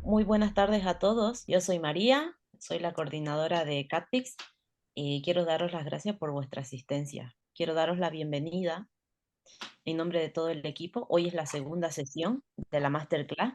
Muy buenas tardes a todos. Yo soy María, soy la coordinadora de CatPix y quiero daros las gracias por vuestra asistencia. Quiero daros la bienvenida en nombre de todo el equipo. Hoy es la segunda sesión de la Masterclass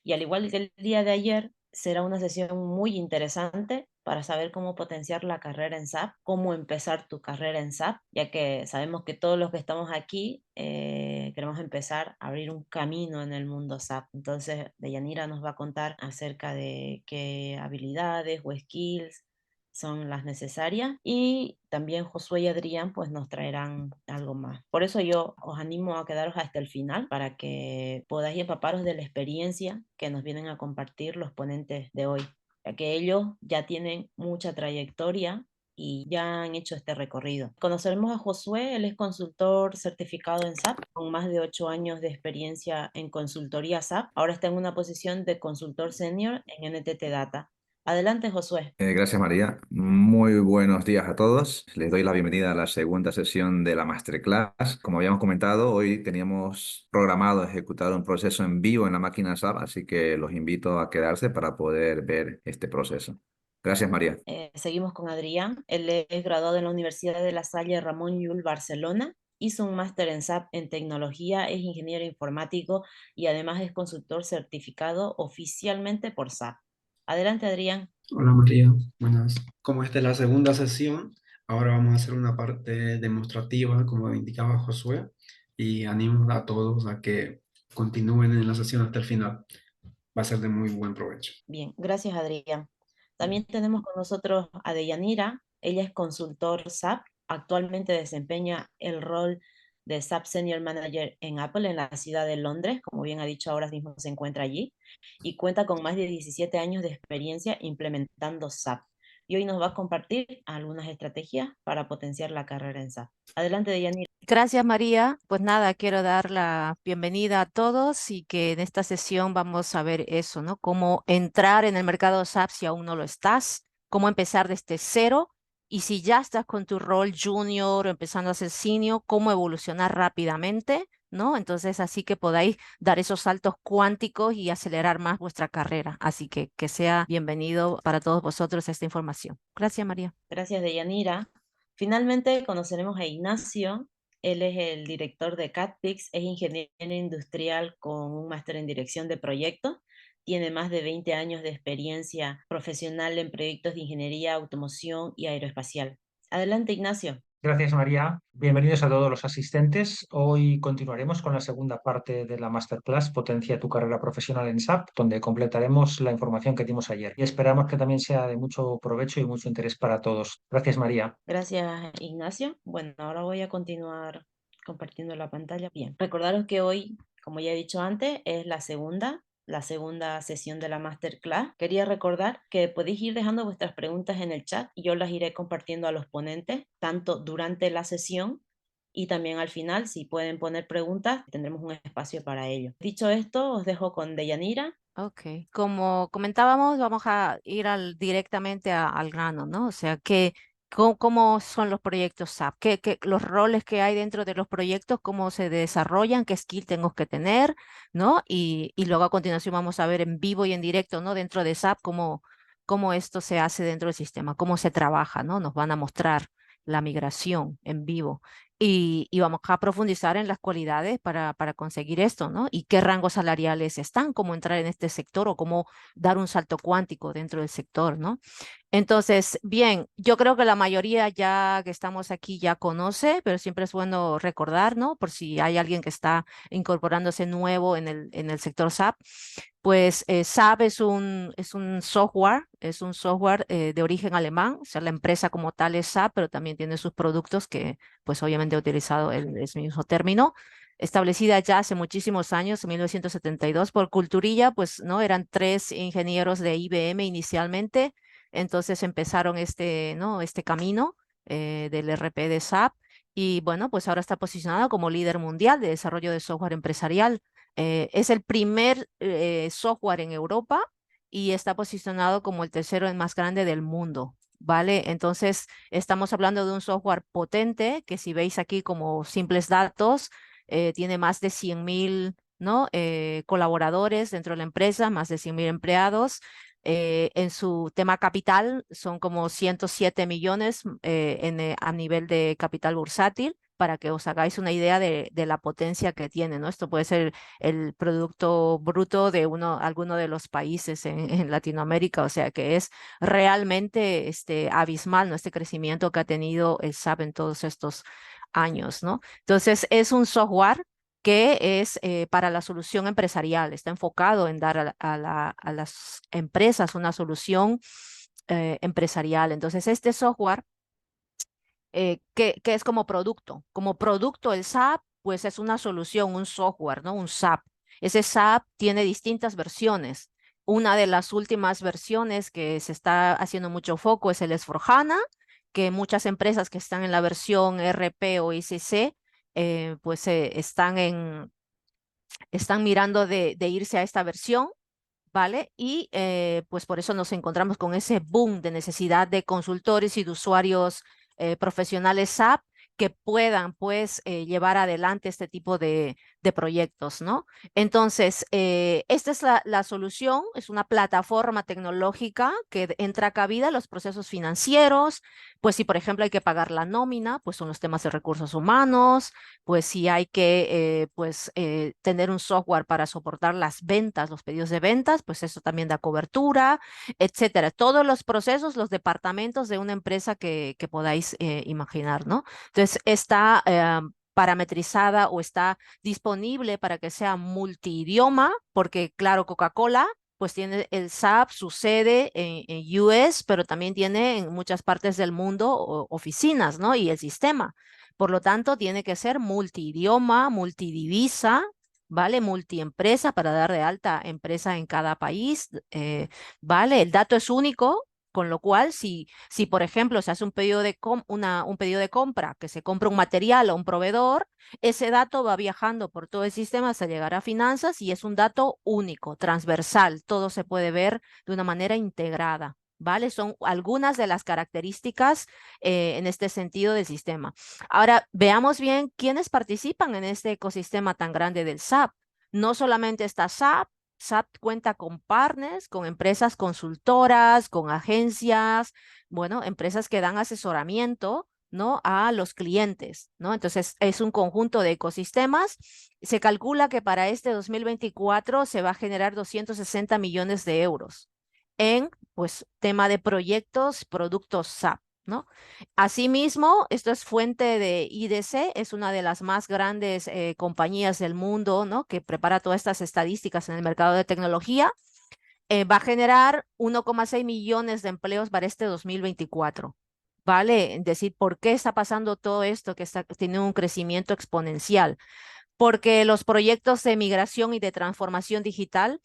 y al igual que el día de ayer, será una sesión muy interesante para saber cómo potenciar la carrera en SAP, cómo empezar tu carrera en SAP, ya que sabemos que todos los que estamos aquí queremos empezar a abrir un camino en el mundo SAP. Entonces, Deyanira nos va a contar acerca de qué habilidades o skills son las necesarias y también Josué y Adrián pues nos traerán algo más. Por eso yo os animo a quedaros hasta el final para que podáis empaparos de la experiencia que nos vienen a compartir los ponentes de hoy, ya que ellos ya tienen mucha trayectoria y ya han hecho este recorrido. Conoceremos a Josué, él es consultor certificado en SAP, con más de 8 años de experiencia en consultoría SAP. Ahora está en una posición de consultor senior en NTT Data. Adelante, Josué. Gracias, María. Muy buenos días a todos. Les doy la bienvenida a la segunda sesión de la Masterclass. Como habíamos comentado, hoy teníamos programado ejecutar un proceso en vivo en la máquina SAP, así que los invito a quedarse para poder ver este proceso. Gracias, María. Seguimos con Adrián. Él es graduado en la Universidad de La Salle Ramón Llull, Barcelona. Hizo un máster en SAP en tecnología, es ingeniero informático y además es consultor certificado oficialmente por SAP. Adelante, Adrián. Hola María, buenas. Como esta es la segunda sesión, ahora vamos a hacer una parte demostrativa, como indicaba Josué, y animo a todos a que continúen en la sesión hasta el final. Va a ser de muy buen provecho. Bien, gracias, Adrián. También tenemos con nosotros a Deyanira. Ella es consultor SAP. Actualmente desempeña el rol de SAP Senior Manager en Apple en la ciudad de Londres. Como bien ha dicho, ahora mismo se encuentra allí. Y cuenta con más de 17 años de experiencia implementando SAP. Y hoy nos va a compartir algunas estrategias para potenciar la carrera en SAP. Adelante, Deyanira. Gracias, María. Pues nada, quiero dar la bienvenida a todos y que en esta sesión vamos a ver eso, ¿no? Cómo entrar en el mercado SAP si aún no lo estás, cómo empezar desde cero y si ya estás con tu rol junior o empezando a ser senior, cómo evolucionar rápidamente, ¿no? Entonces, así que podáis dar esos saltos cuánticos y acelerar más vuestra carrera. Así que sea bienvenido para todos vosotros esta información. Gracias, María. Gracias, Deyanira. Finalmente conoceremos a Ignacio. Él es el director de CatPix, es ingeniero industrial con un máster en dirección de proyectos. Tiene más de 20 años de experiencia profesional en proyectos de ingeniería, automoción y aeroespacial. Adelante, Ignacio. Gracias, María. Bienvenidos a todos los asistentes. Hoy continuaremos con la segunda parte de la Masterclass Potencia tu carrera profesional en SAP, donde completaremos la información que dimos ayer. Y esperamos que también sea de mucho provecho y mucho interés para todos. Gracias, María. Gracias, Ignacio. Bueno, ahora voy a continuar compartiendo la pantalla. Bien, recordaros que hoy, como ya he dicho antes, es la segunda sesión de la masterclass. Quería recordar que podéis ir dejando vuestras preguntas en el chat y yo las iré compartiendo a los ponentes, tanto durante la sesión y también al final. Si pueden poner preguntas, tendremos un espacio para ello. Dicho esto, os dejo con Deyanira. Ok, como comentábamos, vamos a ir directamente al grano, ¿no? O sea, cómo son los proyectos SAP, los roles que hay dentro de los proyectos, cómo se desarrollan, qué skill tengo que tener, ¿no? Y luego a continuación vamos a ver en vivo y en directo, ¿no? Dentro de SAP, cómo esto se hace dentro del sistema, cómo se trabaja, ¿no? Nos van a mostrar la migración en vivo. Y vamos a profundizar en las cualidades para conseguir esto, ¿no? Y qué rangos salariales están, cómo entrar en este sector o cómo dar un salto cuántico dentro del sector, ¿no? Entonces, bien, yo creo que la mayoría ya que estamos aquí ya conoce, pero siempre es bueno recordar, ¿no? Por si hay alguien que está incorporándose nuevo en el sector SAP, pues SAP es un software de origen alemán, o sea, la empresa como tal es SAP, pero también tiene sus productos que pues obviamente he utilizado el mismo término. Establecida ya hace muchísimos años, en 1972, por Culturilla, pues no, eran 3 ingenieros de IBM inicialmente, entonces empezaron ¿no? este camino del RP de SAP y bueno, pues ahora está posicionado como líder mundial de desarrollo de software empresarial. Es el primer software en Europa y está posicionado como el tercero más grande del mundo. ¿Vale? Entonces, estamos hablando de un software potente que si veis aquí como simples datos, tiene más de 100.000 ¿no? Colaboradores dentro de la empresa, más de 100.000 empleados. En su tema capital son como 107 millones a nivel de capital bursátil, para que os hagáis una idea de la potencia que tiene, ¿no? Esto puede ser el producto bruto de alguno de los países en Latinoamérica, o sea que es realmente abismal, ¿no? Este crecimiento que ha tenido el SAP en todos estos años, ¿no? Entonces es un software que es para la solución empresarial, está enfocado en dar a las empresas una solución empresarial. Entonces este software que es como producto. Como producto el SAP, pues es una solución, un software, ¿no? Un SAP. Ese SAP tiene distintas versiones. Una de las últimas versiones que se está haciendo mucho foco es el S/4HANA, que muchas empresas que están en la versión RP o ICC, pues están mirando de irse a esta versión. ¿Vale? Y pues por eso nos encontramos con ese boom de necesidad de consultores y de usuarios profesionales SAP que puedan pues llevar adelante este tipo de proyectos, ¿no? Entonces, esta es la solución, es una plataforma tecnológica que entra cabida en los procesos financieros, pues si por ejemplo hay que pagar la nómina, pues son los temas de recursos humanos, pues si hay que tener un software para soportar las ventas, los pedidos de ventas, pues eso también da cobertura, etcétera. Todos los procesos, los departamentos de una empresa que podáis imaginar, ¿no? Entonces está parametrizada o está disponible para que sea multidioma, porque claro, Coca-Cola pues tiene el SAP, su sede en US, pero también tiene en muchas partes del mundo oficinas, ¿no? Y el sistema. Por lo tanto, tiene que ser multidioma, multidivisa, ¿vale? Multiempresa para dar de alta empresa en cada país, ¿vale? El dato es único, con lo cual, si por ejemplo se hace un pedido un pedido de compra, que se compra un material o un proveedor, ese dato va viajando por todo el sistema hasta llegar a finanzas y es un dato único, transversal, todo se puede ver de una manera integrada. ¿Vale? Son algunas de las características en este sentido del sistema. Ahora, veamos bien quiénes participan en este ecosistema tan grande del SAP. No solamente está SAP, SAP cuenta con partners, con empresas consultoras, con agencias, bueno, empresas que dan asesoramiento, ¿no? A los clientes, ¿no? Entonces, es un conjunto de ecosistemas. Se calcula que para este 2024 se va a generar 260 millones de euros en, pues, tema de proyectos, productos SAP, ¿no? Asimismo, esto es fuente de IDC, es una de las más grandes compañías del mundo, ¿no? Que prepara todas estas estadísticas en el mercado de tecnología. Va a generar 1,6 millones de empleos para este 2024. ¿Vale? Es decir, ¿por qué está pasando todo esto que tiene un crecimiento exponencial? Porque los proyectos de migración y de transformación digital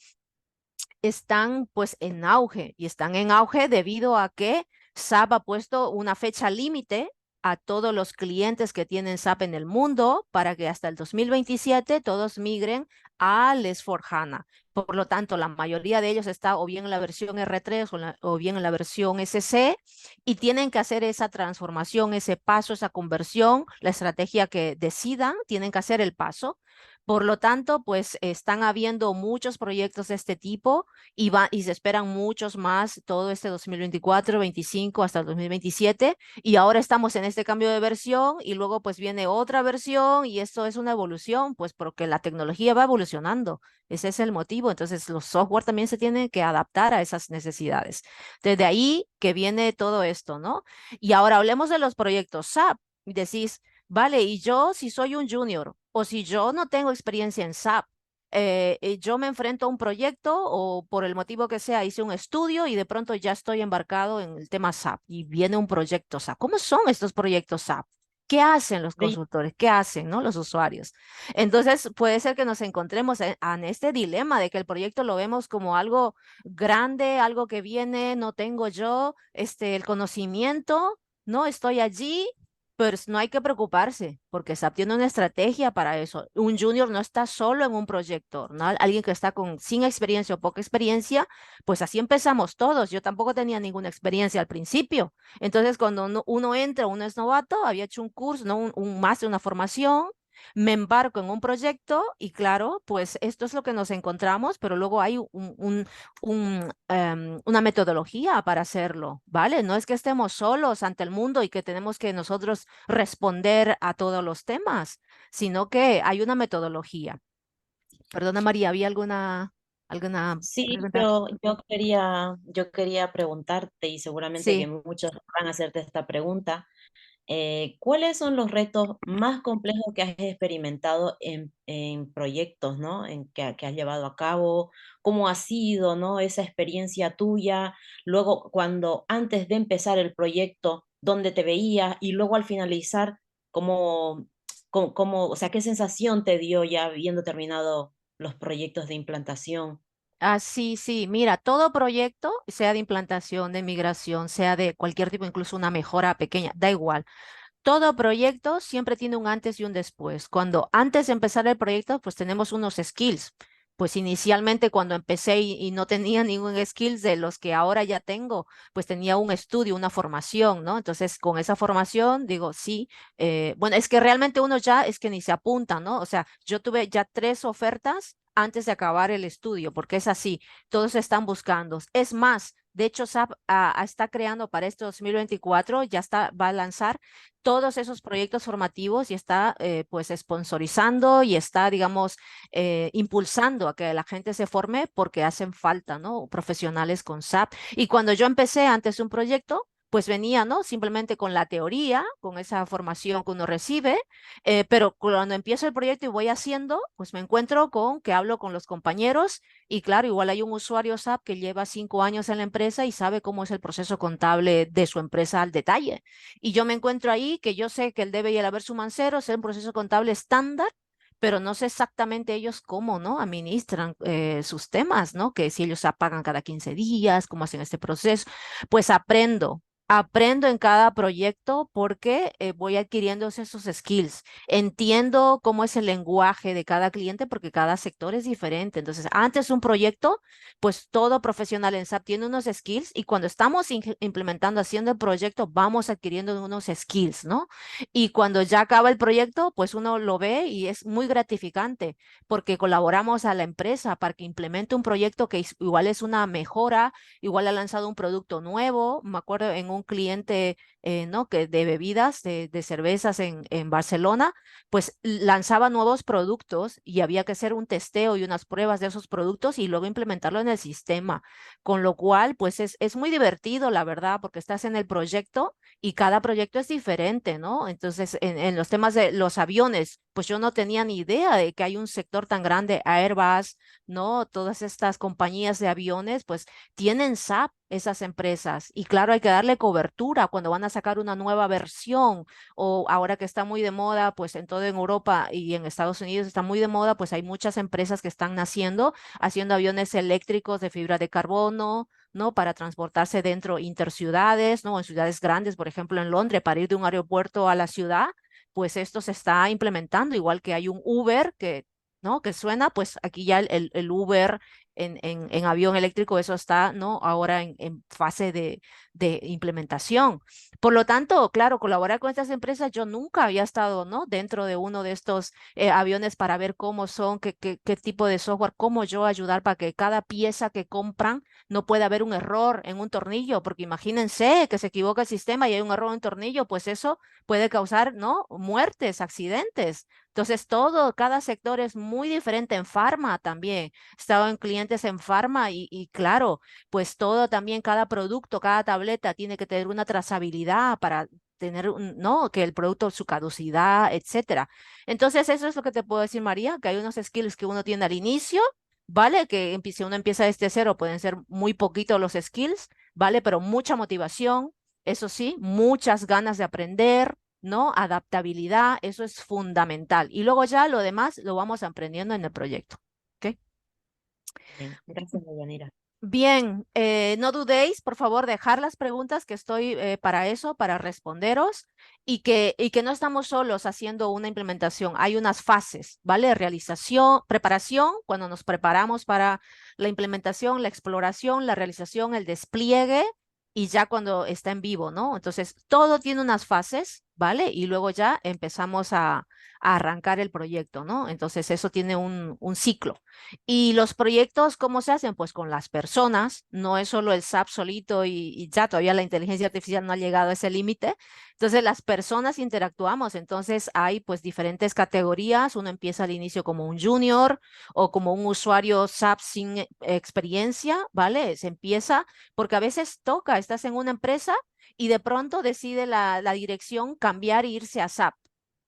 están pues en auge y están en auge debido a que SAP ha puesto una fecha límite a todos los clientes que tienen SAP en el mundo para que hasta el 2027 todos migren al S/4HANA. Por lo tanto, la mayoría de ellos está o bien en la versión R3 o bien en la versión SC y tienen que hacer esa transformación, ese paso, esa conversión, la estrategia que decidan, tienen que hacer el paso. Por lo tanto, pues están habiendo muchos proyectos de este tipo y se esperan muchos más todo este 2024, 25 hasta el 2027 y ahora estamos en este cambio de versión y luego pues viene otra versión y esto es una evolución, pues porque la tecnología va evolucionando. Ese es el motivo. Entonces los software también se tienen que adaptar a esas necesidades. Desde ahí que viene todo esto, ¿no? Y ahora hablemos de los proyectos SAP. Decís, vale, y yo si soy un junior o si yo no tengo experiencia en SAP, yo me enfrento a un proyecto o por el motivo que sea hice un estudio y de pronto ya estoy embarcado en el tema SAP y viene un proyecto SAP. ¿Cómo son estos proyectos SAP? ¿Qué hacen los consultores? ¿Qué hacen, no, los usuarios? Entonces puede ser que nos encontremos en este dilema de que el proyecto lo vemos como algo grande, algo que viene, no tengo yo el conocimiento, no estoy allí, pero no hay que preocuparse, porque SAP tiene una estrategia para eso. Un junior no está solo en un proyecto, ¿no? Alguien que está sin experiencia o poca experiencia, pues así empezamos todos. Yo tampoco tenía ninguna experiencia al principio. Entonces, cuando uno entra, uno es novato, había hecho un curso, ¿no? Un máster, una formación, Me embarco en un proyecto y claro, pues esto es lo que nos encontramos, pero luego hay una metodología para hacerlo, ¿vale? No es que estemos solos ante el mundo y que tenemos que nosotros responder a todos los temas, sino que hay una metodología. Perdona, María, ¿había alguna Sí, pregunta? yo quería preguntarte, y seguramente que Sí. muchos van a hacerte esta pregunta. ¿Cuáles son los retos más complejos que has experimentado en proyectos, ¿no? Que has llevado a cabo? ¿Cómo ha sido, ¿no? Esa experiencia tuya? Luego, antes de empezar el proyecto, ¿dónde te veías? Y luego al finalizar, o sea, ¿qué sensación te dio ya habiendo terminado los proyectos de implantación? Ah, sí, sí. Mira, todo proyecto, sea de implantación, de migración, sea de cualquier tipo, incluso una mejora pequeña, da igual. Todo proyecto siempre tiene un antes y un después. Cuando antes de empezar el proyecto, pues tenemos unos skills. Pues inicialmente cuando empecé y no tenía ningún skills de los que ahora ya tengo, pues tenía un estudio, una formación, ¿no? Entonces con esa formación digo, sí, bueno, es que realmente uno ya es que ni se apunta, ¿no? O sea, yo tuve ya 3 ofertas antes de acabar el estudio, porque es así, todos están buscando. Es más, de hecho, SAP está creando para este 2024, ya está, va a lanzar todos esos proyectos formativos y está pues sponsorizando y está, digamos, impulsando a que la gente se forme porque hacen falta, ¿no? Profesionales con SAP. Y cuando yo empecé antes un proyecto, pues venía, ¿no? Simplemente con la teoría, con esa formación que uno recibe, pero cuando empiezo el proyecto y voy haciendo, pues me encuentro con que hablo con los compañeros y claro, igual hay un usuario SAP que lleva 5 años en la empresa y sabe cómo es el proceso contable de su empresa al detalle. Y yo me encuentro ahí que yo sé que el debe y el haber sumancero es un proceso contable estándar, pero no sé exactamente ellos cómo, ¿no? Administran sus temas, ¿no? Que si ellos pagan cada 15 días, cómo hacen este proceso. Pues aprendo en cada proyecto porque voy adquiriendo esos skills. Entiendo cómo es el lenguaje de cada cliente porque cada sector es diferente. Entonces, antes un proyecto, pues todo profesional en SAP tiene unos skills y cuando estamos implementando, haciendo el proyecto, vamos adquiriendo unos skills, ¿no? Y cuando ya acaba el proyecto, pues uno lo ve y es muy gratificante porque colaboramos a la empresa para que implemente un proyecto que igual es una mejora, igual ha lanzado un producto nuevo. Me acuerdo en un cliente, ¿no? Que de bebidas, de cervezas en Barcelona, pues lanzaba nuevos productos y había que hacer un testeo y unas pruebas de esos productos y luego implementarlo en el sistema. Con lo cual, pues es muy divertido, la verdad, porque estás en el proyecto y cada proyecto es diferente, ¿no? Entonces, en los temas de los aviones, pues yo no tenía ni idea de que hay un sector tan grande, Airbus, ¿no? Todas estas compañías de aviones, pues tienen SAP esas empresas. Y claro, hay que darle cobertura cuando van a sacar una nueva versión o ahora que está muy de moda, pues en toda Europa y en Estados Unidos está muy de moda, pues hay muchas empresas que están naciendo, haciendo aviones eléctricos de fibra de carbono, ¿no? Para transportarse dentro interciudades, ¿no? En ciudades grandes, por ejemplo, en Londres, para ir de un aeropuerto a la ciudad, pues esto se está implementando, igual que hay un Uber que, ¿no? Que suena, pues aquí ya el Uber en avión eléctrico, eso está, ¿no? Ahora en fase de implementación. Por lo tanto, claro, colaborar con estas empresas, yo nunca había estado, ¿no? Dentro de uno de estos aviones para ver cómo son, qué tipo de software, cómo yo ayudar para que cada pieza que compran no puede haber un error en un tornillo, porque imagínense que se equivoca el sistema y hay un error en un tornillo, pues eso puede causar, ¿no? Muertes, accidentes. Entonces, cada sector es muy diferente en farma también. He estado en clientes en farma y claro, pues todo también, cada producto, cada tableta tiene que tener una trazabilidad para tener, ¿no? Que el producto, su caducidad, etcétera. Entonces, eso es lo que te puedo decir, María, que hay unos skills que uno tiene al inicio, ¿vale? Que si uno empieza desde cero, pueden ser muy poquitos los skills, ¿vale? Pero mucha motivación, eso sí, muchas ganas de aprender, ¿no? Adaptabilidad, eso es fundamental. Y luego ya lo demás lo vamos aprendiendo en el proyecto. ¿Ok? Bien, gracias, Yanira. Bien, no dudéis, por favor, dejar las preguntas que estoy para eso, para responderos y que no estamos solos haciendo una implementación. Hay unas fases, ¿vale? Realización, preparación, cuando nos preparamos para la implementación, la exploración, la realización, el despliegue y ya cuando está en vivo, ¿no? Entonces, todo tiene unas fases, ¿vale? Y luego ya empezamos a arrancar el proyecto, ¿no? Entonces eso tiene un ciclo. Y los proyectos, ¿cómo se hacen? Pues con las personas, no es solo el SAP solito y ya todavía la inteligencia artificial no ha llegado a ese límite. Entonces las personas interactuamos, entonces hay pues diferentes categorías, uno empieza al inicio como un junior o como un usuario SAP sin experiencia, ¿vale? Se empieza porque a veces toca, estás en una empresa y de pronto decide la dirección cambiar e irse a SAP.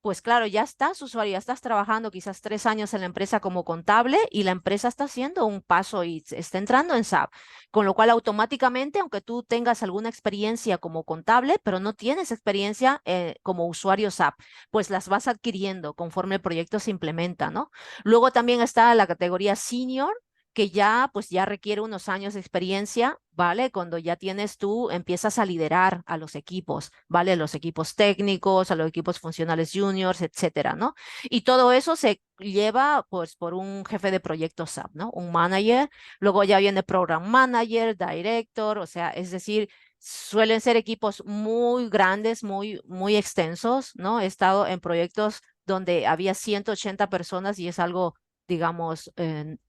Pues claro, ya estás usuario, ya estás trabajando quizás 3 años en la empresa como contable y la empresa está haciendo un paso y está entrando en SAP. Con lo cual automáticamente, aunque tú tengas alguna experiencia como contable, pero no tienes experiencia como usuario SAP, pues las vas adquiriendo conforme el proyecto se implementa, ¿no? Luego también está la categoría senior, que ya pues ya requiere unos años de experiencia, ¿vale? Cuando ya tienes tú, empiezas a liderar a los equipos, ¿vale? Los equipos técnicos, a los equipos funcionales juniors, etcétera, ¿no? Y todo eso se lleva pues por un jefe de proyecto SAP, ¿no? Un manager, luego ya viene program manager, director, o sea, es decir, suelen ser equipos muy grandes, muy extensos, ¿no? He estado en proyectos donde había 180 personas y es algo digamos,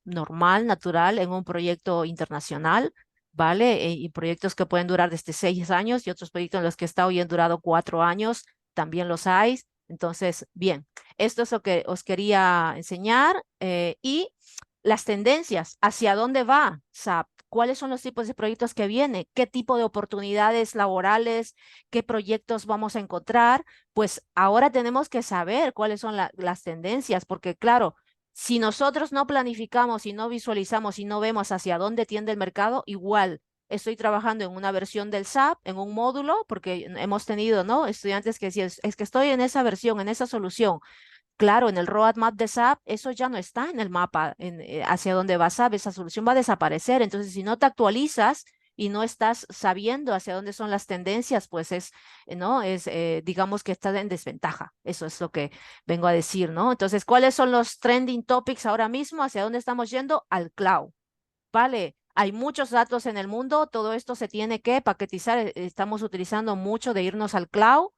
normal, natural, en un proyecto internacional, ¿vale? Y proyectos que pueden durar desde 6 años y otros proyectos en los que he estado y han durado 4 años, también los hay. Entonces, bien, esto es lo que os quería enseñar y las tendencias, hacia dónde va SAP, cuáles son los tipos de proyectos que vienen, qué tipo de oportunidades laborales, qué proyectos vamos a encontrar, pues ahora tenemos que saber cuáles son las tendencias, porque claro, si nosotros no planificamos y no visualizamos y no vemos hacia dónde tiende el mercado, igual estoy trabajando en una versión del SAP, en un módulo, porque hemos tenido, ¿no? Estudiantes que decían, es que estoy en esa versión, en esa solución. Claro, en el roadmap de SAP, eso ya no está en el mapa hacia dónde va SAP, esa solución va a desaparecer. Entonces, si no te actualizas y no estás sabiendo hacia dónde son las tendencias, pues ¿no? Digamos que estás en desventaja. Eso es lo que vengo a decir, ¿no? Entonces, ¿cuáles son los trending topics ahora mismo? ¿Hacia dónde estamos yendo? Al cloud, ¿vale? Hay muchos datos en el mundo, todo esto se tiene que paquetizar, estamos utilizando mucho de irnos al cloud,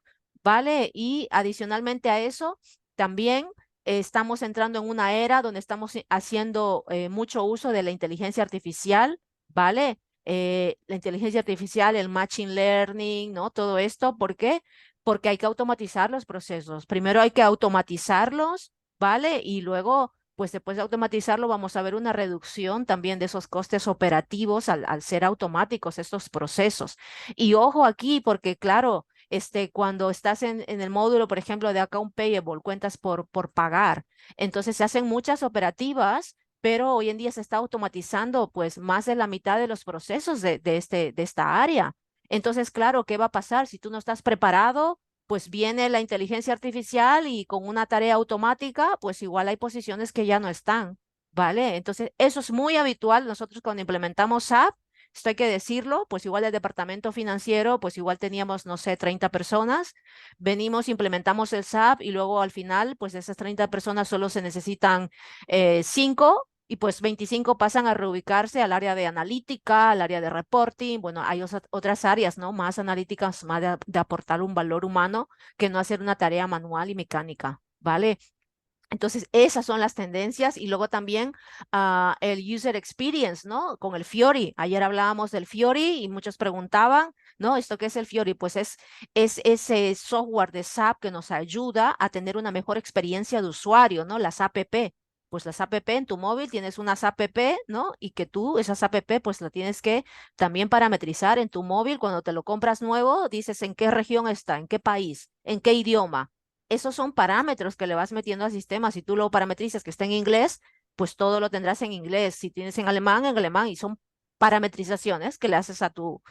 ¿vale? Y adicionalmente a eso, también estamos entrando en una era donde estamos haciendo mucho uso de la inteligencia artificial, ¿vale? La inteligencia artificial, el machine learning, ¿no? Todo esto, ¿por qué? Porque hay que automatizar los procesos. Primero hay que automatizarlos, ¿vale? Y luego pues después de automatizarlo vamos a ver una reducción también de esos costes operativos al ser automáticos estos procesos. Y ojo aquí, porque claro, cuando estás en el módulo, por ejemplo, de account payable, cuentas por pagar, entonces se hacen muchas operativas, pero hoy en día se está automatizando pues más de la mitad de los procesos de esta área. Entonces, claro, ¿qué va a pasar si tú no estás preparado? Pues viene la inteligencia artificial y con una tarea automática, pues igual hay posiciones que ya no están, ¿vale? Entonces, eso es muy habitual. Nosotros cuando implementamos SAP, esto hay que decirlo, pues igual el departamento financiero, pues igual teníamos, no sé, 30 personas, venimos, implementamos el SAP y luego al final, pues de esas 30 personas solo se necesitan 5 y pues 25 pasan a reubicarse al área de analítica, al área de reporting. Bueno, hay otras áreas, ¿no? Más analíticas, más de aportar un valor humano que no hacer una tarea manual y mecánica, ¿vale? Entonces, esas son las tendencias y luego también el user experience, ¿no? Con el Fiori. Ayer hablábamos del Fiori y muchos preguntaban, ¿no? ¿Esto qué es el Fiori? Pues es ese software de SAP que nos ayuda a tener una mejor experiencia de usuario, ¿no? Las APP. Pues las APP en tu móvil tienes unas APP, ¿no? Y que tú esas APP pues la tienes que también parametrizar en tu móvil. Cuando te lo compras nuevo, dices en qué región está, en qué país, en qué idioma. Esos son parámetros que le vas metiendo al sistema. Si tú lo parametrizas que está en inglés, pues todo lo tendrás en inglés. Si tienes en alemán, y son parametrizaciones que le haces a tu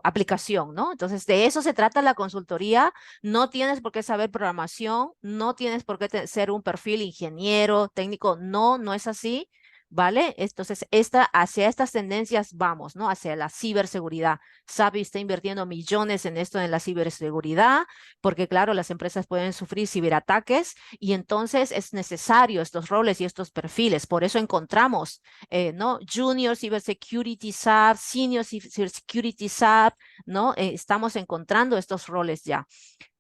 aplicación, ¿no? Entonces, de eso se trata la consultoría. No tienes por qué saber programación, no tienes por qué ser un perfil ingeniero, técnico, no es así. ¿Vale? Entonces, hacia estas tendencias vamos, ¿no? Hacia la ciberseguridad. SAP está invirtiendo millones en esto, en la ciberseguridad, porque claro, las empresas pueden sufrir ciberataques y entonces es necesario estos roles y estos perfiles. Por eso encontramos, ¿no? Junior Cybersecurity SAP, Senior Cybersecurity SAP, ¿no? Estamos encontrando estos roles ya.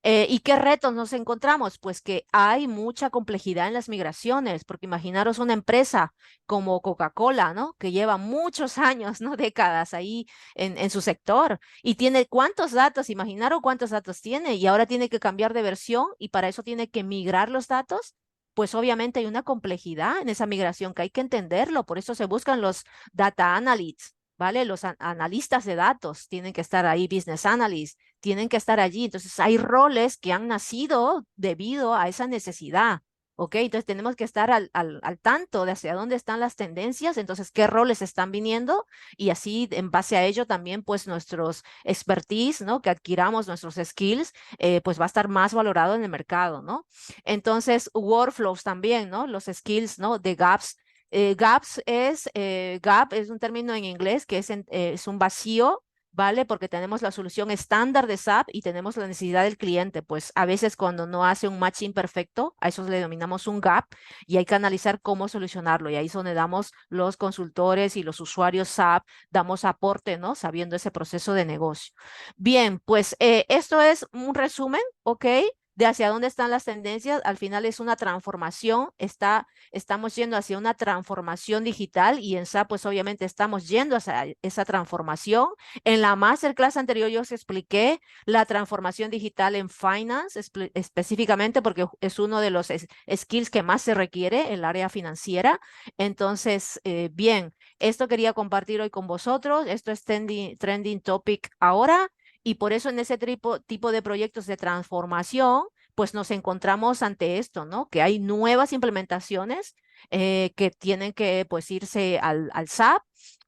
¿Y qué retos nos encontramos? Pues que hay mucha complejidad en las migraciones, porque imaginaros una empresa como Coca-Cola, ¿no? Que lleva muchos años, ¿no? Décadas ahí en su sector y tiene cuántos datos, imaginaros cuántos datos tiene y ahora tiene que cambiar de versión y para eso tiene que migrar los datos. Pues obviamente hay una complejidad en esa migración que hay que entenderlo, por eso se buscan los data analysts, ¿vale? Los analistas de datos tienen que estar ahí, business analysts tienen que estar allí. Entonces, hay roles que han nacido debido a esa necesidad. ¿Ok? Entonces, tenemos que estar al tanto de hacia dónde están las tendencias, entonces, qué roles están viniendo y así, en base a ello, también, pues, nuestros expertise, ¿no? Que adquiramos nuestros skills, pues, va a estar más valorado en el mercado, ¿no? Entonces, workflows también, ¿no? Los skills, ¿no? De gaps. Gap es un término en inglés que es un vacío, ¿vale? Porque tenemos la solución estándar de SAP y tenemos la necesidad del cliente. Pues a veces cuando no hace un matching perfecto, a eso le denominamos un gap y hay que analizar cómo solucionarlo. Y ahí es donde damos los consultores y los usuarios SAP, damos aporte, ¿no? Sabiendo ese proceso de negocio. Bien, pues esto es un resumen, ¿ok? De hacia dónde están las tendencias. Al final es una transformación, estamos yendo hacia una transformación digital y en SAP pues obviamente estamos yendo hacia esa transformación. En la masterclass anterior yo os expliqué la transformación digital en finance específicamente porque es uno de los skills que más se requiere en el área financiera. Entonces, bien, esto quería compartir hoy con vosotros. Esto es trending topic ahora y por eso en ese tipo de proyectos de transformación, pues nos encontramos ante esto, ¿no? Que hay nuevas implementaciones que tienen que pues irse al SAP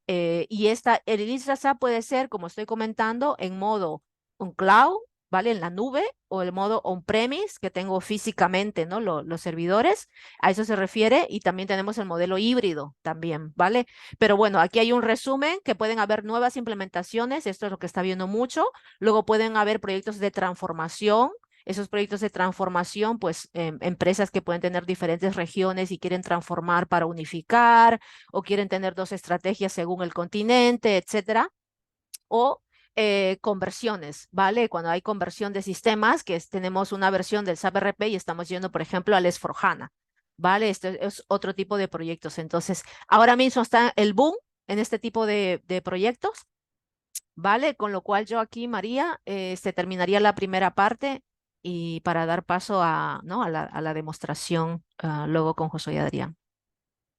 y el Isla SAP puede ser, como estoy comentando, en modo un cloud, ¿vale? En la nube o el modo on-premise que tengo físicamente, ¿no? Los servidores, a eso se refiere y también tenemos el modelo híbrido también, ¿vale? Pero bueno, aquí hay un resumen que pueden haber nuevas implementaciones, esto es lo que está viendo mucho, luego pueden haber proyectos de transformación. Esos proyectos de transformación, pues empresas que pueden tener diferentes regiones y quieren transformar para unificar, o quieren tener dos estrategias según el continente, etcétera, o conversiones, ¿vale? Cuando hay conversión de sistemas, tenemos una versión del SAP RP y estamos yendo, por ejemplo, al S/4HANA, ¿vale? Este es otro tipo de proyectos. Entonces, ahora mismo está el boom en este tipo de proyectos, ¿vale? Con lo cual yo aquí, María, se terminaría la primera parte y para dar paso a, ¿no? a la demostración luego con Josué y Adrián.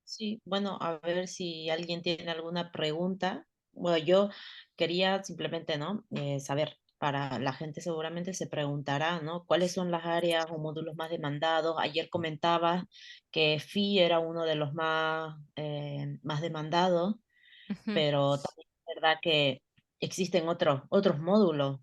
Sí, bueno, a ver si alguien tiene alguna pregunta. Bueno, yo quería simplemente, ¿no? Saber, para la gente seguramente se preguntará, ¿no? ¿Cuáles son las áreas o módulos más demandados? Ayer comentabas que FI era uno de los más demandados, Ujú. pero también es verdad que existen otros módulos.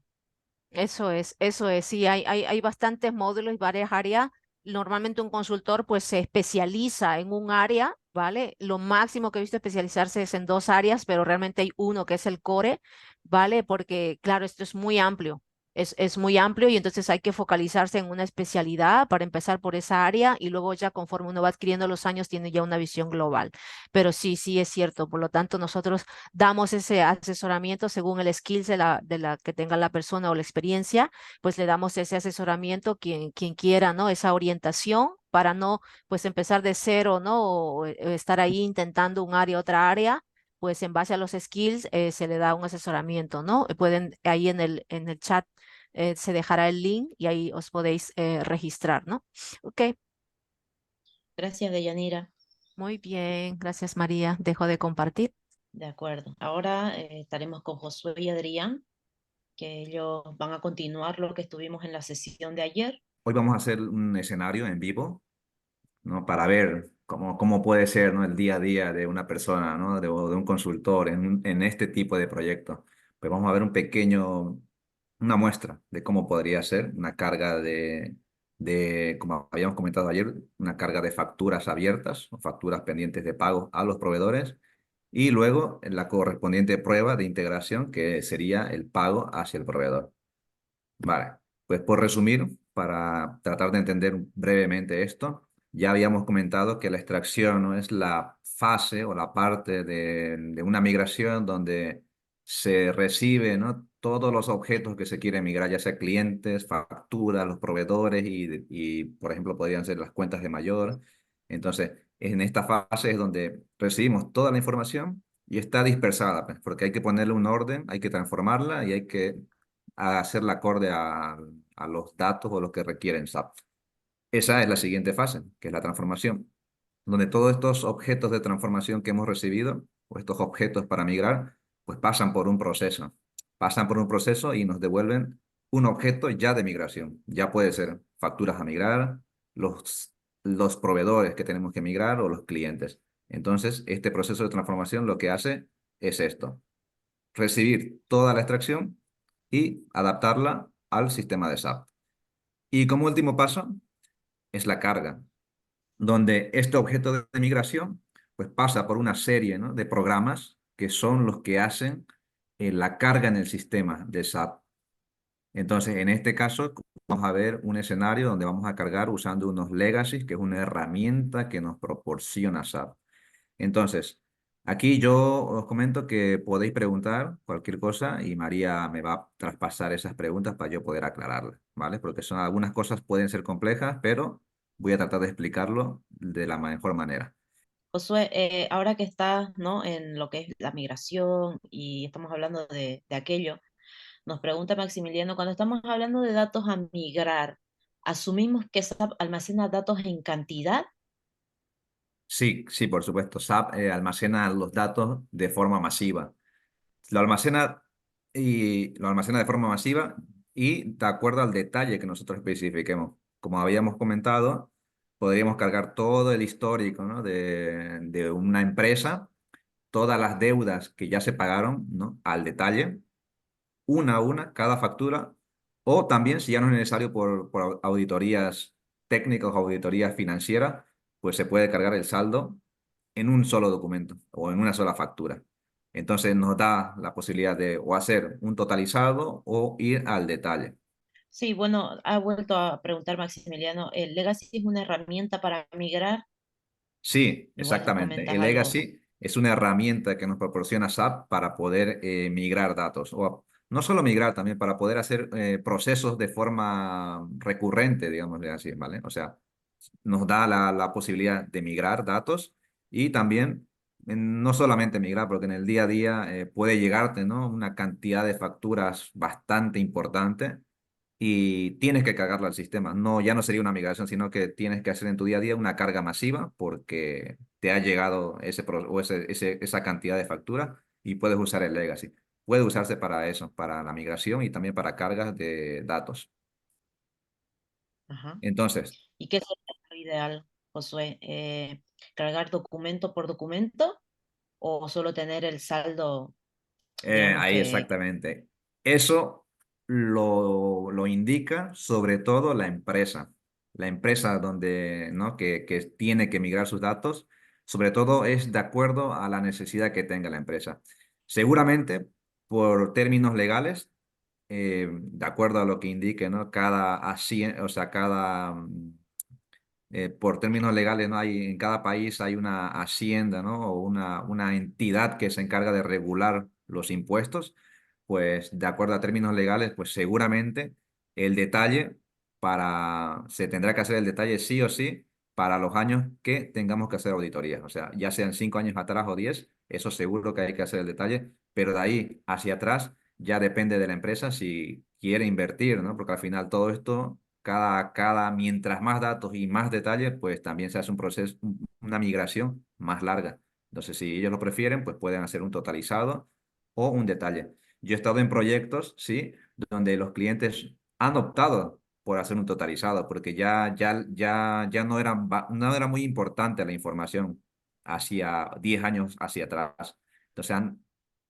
Eso es, sí, hay bastantes módulos y varias áreas. Normalmente un consultor pues se especializa en un área, ¿vale? Lo máximo que he visto especializarse es en dos áreas, pero realmente hay uno que es el core, ¿vale? Porque claro, esto es muy amplio, es muy amplio y entonces hay que focalizarse en una especialidad para empezar por esa área y luego ya conforme uno va adquiriendo los años tiene ya una visión global. Pero sí, sí es cierto, por lo tanto nosotros damos ese asesoramiento según el skills de la que tenga la persona o la experiencia, pues le damos ese asesoramiento quien quiera, ¿no? Esa orientación para no, pues empezar de cero, ¿no? O estar ahí intentando un área, otra área, pues en base a los skills se le da un asesoramiento, ¿no? Pueden ahí en el chat se dejará el link y ahí os podéis registrar, ¿no? Ok, Gracias, Deyanira. muy bien, gracias María. Dejo de compartir. De acuerdo. Ahora estaremos con Josué y Adrián, que ellos van a continuar lo que estuvimos en la sesión de ayer. Hoy vamos a hacer un escenario en vivo, ¿no? Para ver cómo puede ser, ¿no? El día a día de una persona, ¿no? O de un consultor en este tipo de proyectos. Pues vamos a ver una muestra de cómo podría ser una carga como habíamos comentado ayer, una carga de facturas abiertas o facturas pendientes de pago a los proveedores y luego la correspondiente prueba de integración que sería el pago hacia el proveedor. Vale, pues por resumir, para tratar de entender brevemente esto, ya habíamos comentado que la extracción no es la fase o la parte de una migración donde se recibe, ¿no? todos los objetos que se quieren migrar, ya sea clientes, facturas, los proveedores y, por ejemplo, podrían ser las cuentas de mayor. Entonces, en esta fase es donde recibimos toda la información y está dispersada, pues, porque hay que ponerle un orden, hay que transformarla y hay que hacerla acorde a los datos o lo que requieren SAP. Esa es la siguiente fase, que es la transformación, donde todos estos objetos de transformación que hemos recibido, o estos objetos para migrar, pues pasan por un proceso y nos devuelven un objeto ya de migración. Ya puede ser facturas a migrar, los proveedores que tenemos que migrar o los clientes. Entonces, este proceso de transformación lo que hace es esto, recibir toda la extracción y adaptarla al sistema de SAP. Y como último paso es la carga, donde este objeto de migración pues pasa por una serie, ¿no?, de programas que son los que hacen la carga en el sistema de SAP. Entonces, en este caso, vamos a ver un escenario donde vamos a cargar usando unos legacies, que es una herramienta que nos proporciona SAP. Entonces, aquí yo os comento que podéis preguntar cualquier cosa y María me va a traspasar esas preguntas para yo poder aclararlas, ¿vale? Porque son algunas cosas pueden ser complejas, pero voy a tratar de explicarlo de la mejor manera. Josué, ahora que estás, ¿no?, en lo que es la migración y estamos hablando de aquello, nos pregunta Maximiliano, cuando estamos hablando de datos a migrar, ¿asumimos que SAP almacena datos en cantidad? Sí, sí, por supuesto. SAP almacena los datos de forma masiva. Lo almacena lo almacena de forma masiva y de acuerdo al detalle que nosotros especifiquemos. Como habíamos comentado, podríamos cargar todo el histórico, ¿no?, de una empresa, todas las deudas que ya se pagaron, ¿no?, al detalle, una a una, cada factura, o también, si ya no es necesario por auditorías técnicas o auditorías financieras, pues se puede cargar el saldo en un solo documento o en una sola factura. Entonces nos da la posibilidad de o hacer un totalizado o ir al detalle. Sí, bueno, ha vuelto a preguntar Maximiliano, ¿el Legacy es una herramienta para migrar? Sí, Igual nos exactamente. comentas El algo. Legacy es una herramienta que nos proporciona SAP para poder migrar datos. O no solo migrar, también para poder hacer procesos de forma recurrente, digamos así, ¿vale? O sea, nos da la posibilidad de migrar datos y también no solamente migrar, porque en el día a día puede llegarte, ¿no?, una cantidad de facturas bastante importante y tienes que cargarlo al sistema. No, ya no sería una migración, sino que tienes que hacer en tu día a día una carga masiva porque te ha llegado esa cantidad de facturas y puedes usar el legacy. Puede usarse para eso, para la migración y también para cargas de datos. Ajá. Entonces, ¿Y qué sería lo ideal, Josué? ¿Cargar documento por documento o solo tener el saldo, digamos ahí que... exactamente. Eso lo indica sobre todo la empresa. La empresa donde, ¿no?, que tiene que migrar sus datos, sobre todo es de acuerdo a la necesidad que tenga la empresa. Seguramente, por términos legales, de acuerdo a lo que indique, ¿no?, o sea, por términos legales, ¿no?, en cada país hay una hacienda, ¿no?, o una entidad que se encarga de regular los impuestos, pues de acuerdo a términos legales, pues seguramente el detalle se tendrá que hacer el detalle sí o sí para los años que tengamos que hacer auditorías. O sea, ya sean 5 años atrás o 10, eso seguro que hay que hacer el detalle, pero de ahí hacia atrás ya depende de la empresa si quiere invertir, ¿no? Porque al final todo esto mientras más datos y más detalles, pues también se hace un proceso, una migración más larga. Entonces, si ellos lo prefieren, pues pueden hacer un totalizado o un detalle. Yo he estado en proyectos, sí, donde los clientes han optado por hacer un totalizado, porque ya no era muy importante la información hacia 10 años hacia atrás. Entonces han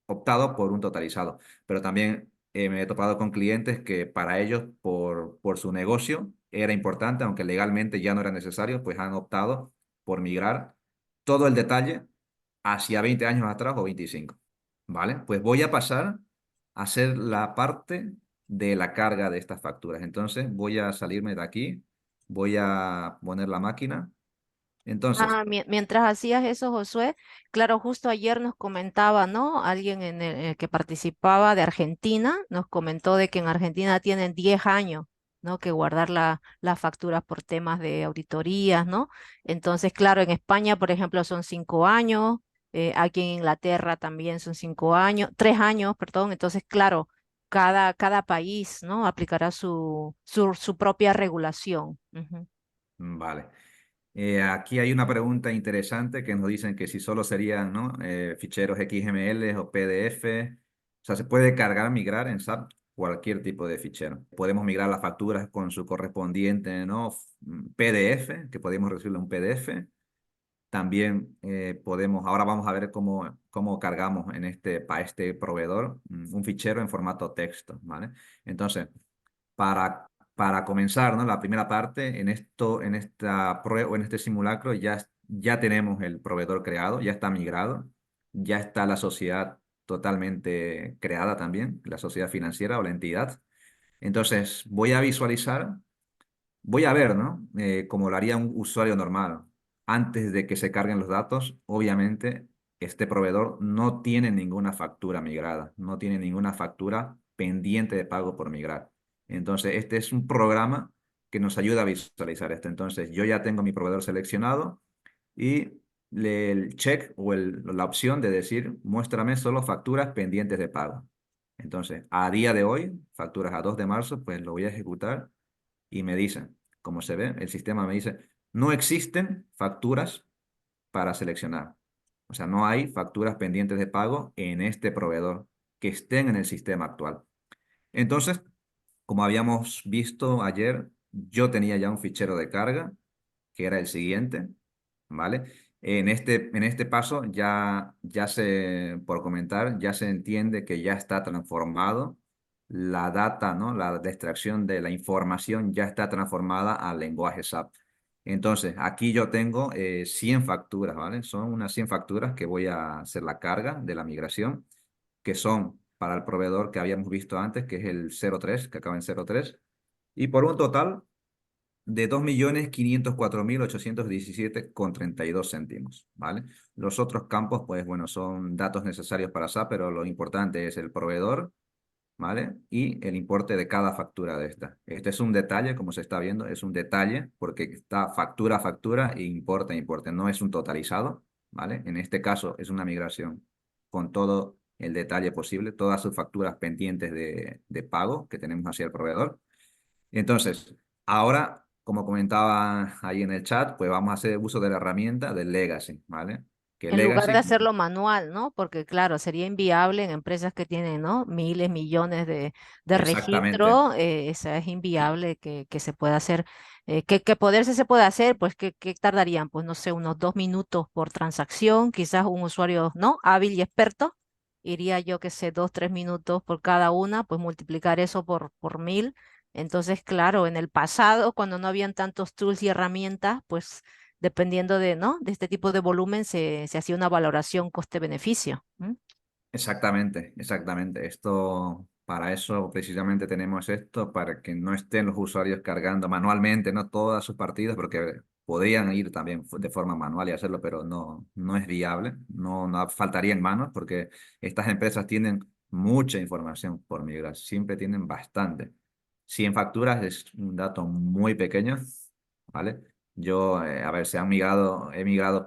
optado por un totalizado. Pero también me he topado con clientes que para ellos, por su negocio, era importante, aunque legalmente ya no era necesario, pues han optado por migrar todo el detalle hacia 20 años atrás o 25. ¿Vale? Pues voy a pasar a hacer la parte de la carga de estas facturas. Entonces voy a salirme de aquí, voy a poner la máquina Entonces, Mientras hacías eso, Josué, claro, justo ayer nos comentaba, ¿no? Alguien que participaba de Argentina, nos comentó de que en Argentina tienen 10 años, ¿no? Que guardar las facturas por temas de auditorías, ¿no? Entonces, claro, en España, por ejemplo, son 5 años, aquí en Inglaterra también son 5 años, 3 años, perdón. Entonces, claro, cada país, ¿no? Aplicará su propia regulación. Ujú. vale. Aquí hay una pregunta interesante que nos dicen que si solo serían, ¿no? Ficheros XML o PDF. O sea, se puede cargar, migrar en SAP cualquier tipo de fichero. Podemos migrar las facturas con su correspondiente, ¿no? PDF, que podemos recibirlo en un PDF. También podemos, ahora vamos a ver cómo cargamos para este proveedor un fichero en formato texto, ¿vale? Entonces, para comenzar, ¿no? La primera parte, en esta prueba, en este simulacro, ya tenemos el proveedor creado, ya está migrado, ya está la sociedad totalmente creada también, la sociedad financiera o la entidad. Entonces, voy a ver, ¿no? Como lo haría un usuario normal. Antes de que se carguen los datos, obviamente, este proveedor no tiene ninguna factura migrada, no tiene ninguna factura pendiente de pago por migrar. Entonces, este es un programa que nos ayuda a visualizar esto. Entonces, yo ya tengo mi proveedor seleccionado y el check o la opción de decir, muéstrame solo facturas pendientes de pago. Entonces, a día de hoy, facturas a 2 de marzo, pues lo voy a ejecutar y me dicen, como se ve, el sistema me dice, no existen facturas para seleccionar. O sea, no hay facturas pendientes de pago en este proveedor que estén en el sistema actual. Entonces, como habíamos visto ayer, yo tenía ya un fichero de carga, que era el siguiente, ¿vale? En este paso por comentar, ya se entiende que ya está transformado la data, ¿no? La extracción de la información ya está transformada al lenguaje SAP. Entonces, aquí yo tengo 100 facturas, ¿vale? Son unas 100 facturas que voy a hacer la carga de la migración, que son para el proveedor que habíamos visto antes, que es el 03, que acaba en 03, y por un total de 2.504.817,32 céntimos, ¿vale? Los otros campos, pues bueno, son datos necesarios para SAP, pero lo importante es el proveedor, ¿vale? Y el importe de cada factura de esta. Este es un detalle, como se está viendo, es un detalle porque está factura a factura e importe a importe, no es un totalizado, ¿vale? En este caso es una migración con todo el detalle posible, todas sus facturas pendientes de pago que tenemos hacia el proveedor. Entonces, ahora, como comentaba ahí en el chat, pues vamos a hacer uso de la herramienta del Legacy, ¿vale? Que En lugar de Legacy, hacerlo manual, ¿no? Porque claro, sería inviable en empresas que tienen, ¿no? Miles, millones de exactamente, registro, esa es inviable que se pueda hacer, que poderse se puede hacer, pues ¿qué tardarían? Pues no sé, unos 2 minutos por transacción, quizás un usuario, ¿no? Hábil y experto, iría yo que sé, 2, 3 minutos por cada una, pues multiplicar eso por 1000. Entonces, claro, en el pasado, cuando no habían tantos tools y herramientas, pues dependiendo de, ¿no? De este tipo de volumen se hacía una valoración coste-beneficio. ¿M? exactamente, exactamente. Esto, para eso precisamente tenemos esto, para que no estén los usuarios cargando manualmente, ¿no? Todas sus partidas, porque podrían ir también de forma manual y hacerlo, pero no es viable, no faltarían manos, porque estas empresas tienen mucha información por migrar, siempre tienen bastante. 100 facturas es un dato muy pequeño, ¿vale? Yo, a ver, he migrado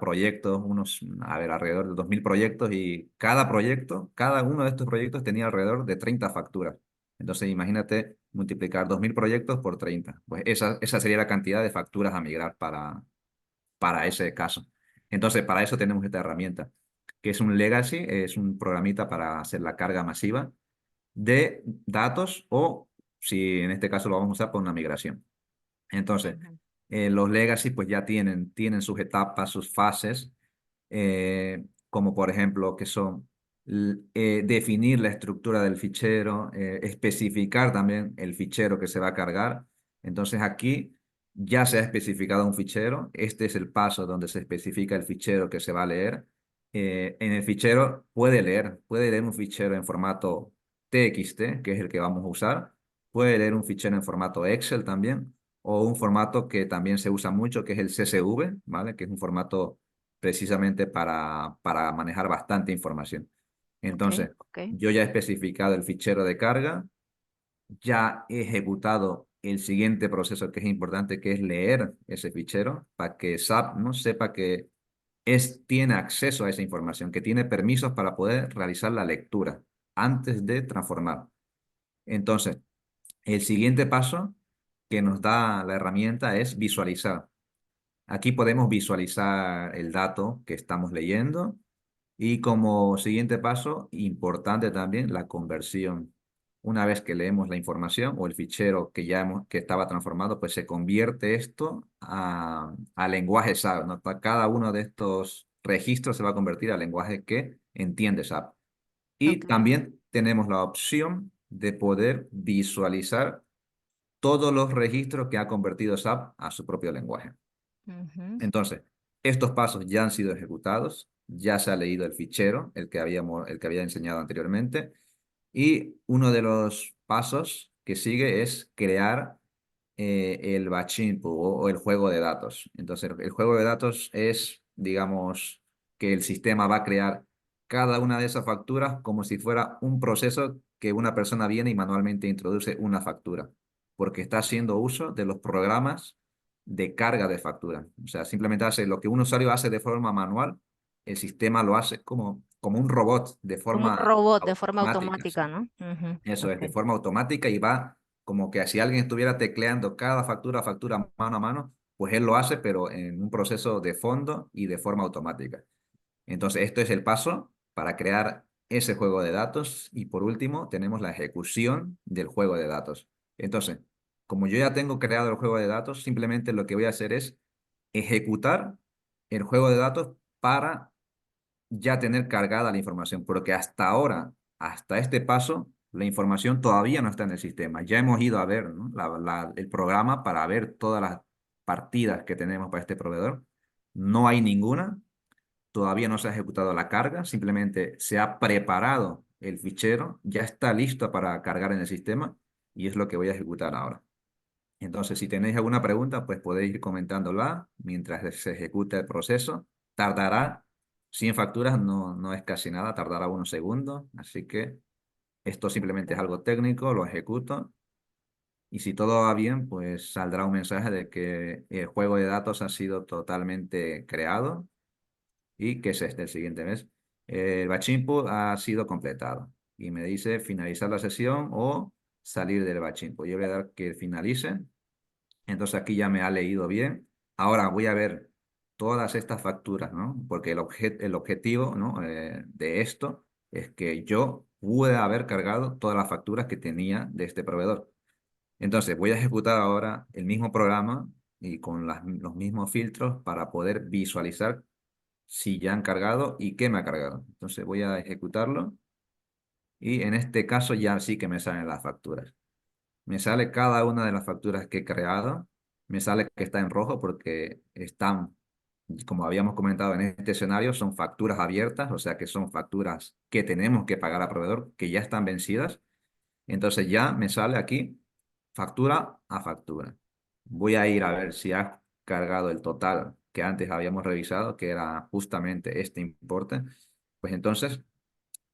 proyectos, a ver, alrededor de 2.000 proyectos y cada proyecto, cada uno de estos proyectos tenía alrededor de 30 facturas. Entonces, imagínate multiplicar 2.000 proyectos por 30. Pues esa sería la cantidad de facturas a migrar para ese caso. Entonces, para eso tenemos esta herramienta, que es un legacy, es un programita para hacer la carga masiva de datos o, si en este caso lo vamos a usar, para una migración. Entonces, Ujú. los legacy pues ya tienen sus etapas, sus fases, como por ejemplo que son definir la estructura del fichero, especificar también el fichero que se va a cargar. Entonces aquí ya se ha especificado un fichero, este es el paso donde se especifica el fichero que se va a leer. En el fichero puede leer un fichero en formato TXT, que es el que vamos a usar, puede leer un fichero en formato Excel también, o un formato que también se usa mucho, que es el CSV, ¿vale? Que es un formato precisamente para manejar bastante información. Ok, Entonces, ok. yo ya he especificado el fichero de carga, ya he ejecutado el siguiente proceso que es importante, que es leer ese fichero para que SAP no sepa que tiene acceso a esa información, que tiene permisos para poder realizar la lectura antes de transformar. Entonces, el siguiente paso que nos da la herramienta es visualizar. Aquí podemos visualizar el dato que estamos leyendo y como siguiente paso, importante también, la conversión. Una vez que leemos la información o el fichero que estaba transformado, pues se convierte esto a lenguaje SAP, ¿no? Cada uno de estos registros se va a convertir a lenguaje que entiende SAP. Y Ok. también tenemos la opción de poder visualizar todos los registros que ha convertido SAP a su propio lenguaje. Ujú. Entonces, estos pasos ya han sido ejecutados, ya se ha leído el fichero, el que había enseñado anteriormente, y uno de los pasos que sigue es crear el batching o el juego de datos. Entonces, el juego de datos es, digamos, que el sistema va a crear cada una de esas facturas como si fuera un proceso que una persona viene y manualmente introduce una factura, porque está haciendo uso de los programas de carga de factura. O sea, simplemente hace lo que un usuario hace de forma manual, el sistema lo hace como un robot de Como un forma robot de forma automática. automática, ¿Sí? ¿no? Ujú. Eso es, de Ok. forma automática y va como que si alguien estuviera tecleando cada factura a factura mano a mano, pues él lo hace, pero en un proceso de fondo y de forma automática. Entonces, esto es el paso para crear ese juego de datos y por último tenemos la ejecución del juego de datos. Entonces, como yo ya tengo creado el juego de datos, simplemente lo que voy a hacer es ejecutar el juego de datos para ya tener cargada la información, porque hasta ahora, hasta este paso, la información todavía no está en el sistema. Ya hemos ido a ver, ¿no? El programa para ver todas las partidas que tenemos para este proveedor. No hay ninguna, todavía no se ha ejecutado la carga, simplemente se ha preparado el fichero, ya está listo para cargar en el sistema y es lo que voy a ejecutar ahora. Entonces, si tenéis alguna pregunta, pues podéis ir comentándola mientras se ejecuta el proceso. Tardará, 100 facturas no es casi nada, tardará unos segundos. Así que esto simplemente es Ok. algo técnico, lo ejecuto. Y si todo va bien, pues saldrá un mensaje de que el juego de datos ha sido totalmente creado y que es el siguiente mes. El batch input ha sido completado y me dice finalizar la sesión o salir del batch input. Yo voy a dar que finalice. Entonces aquí ya me ha leído bien. Ahora voy a ver todas estas facturas, ¿no? Porque el objetivo, ¿no? De esto es que yo pude haber cargado todas las facturas que tenía de este proveedor. Entonces voy a ejecutar ahora el mismo programa y con los mismos filtros para poder visualizar si ya han cargado y qué me ha cargado. Entonces voy a ejecutarlo y en este caso ya sí que me salen las facturas. Me sale cada una de las facturas que he creado. Me sale que está en rojo porque están, como habíamos comentado en este escenario, son facturas abiertas, o sea que son facturas que tenemos que pagar al proveedor, que ya están vencidas. Entonces ya me sale aquí factura a factura. Voy a ir a ver si ha cargado el total que antes habíamos revisado, que era justamente este importe. Pues entonces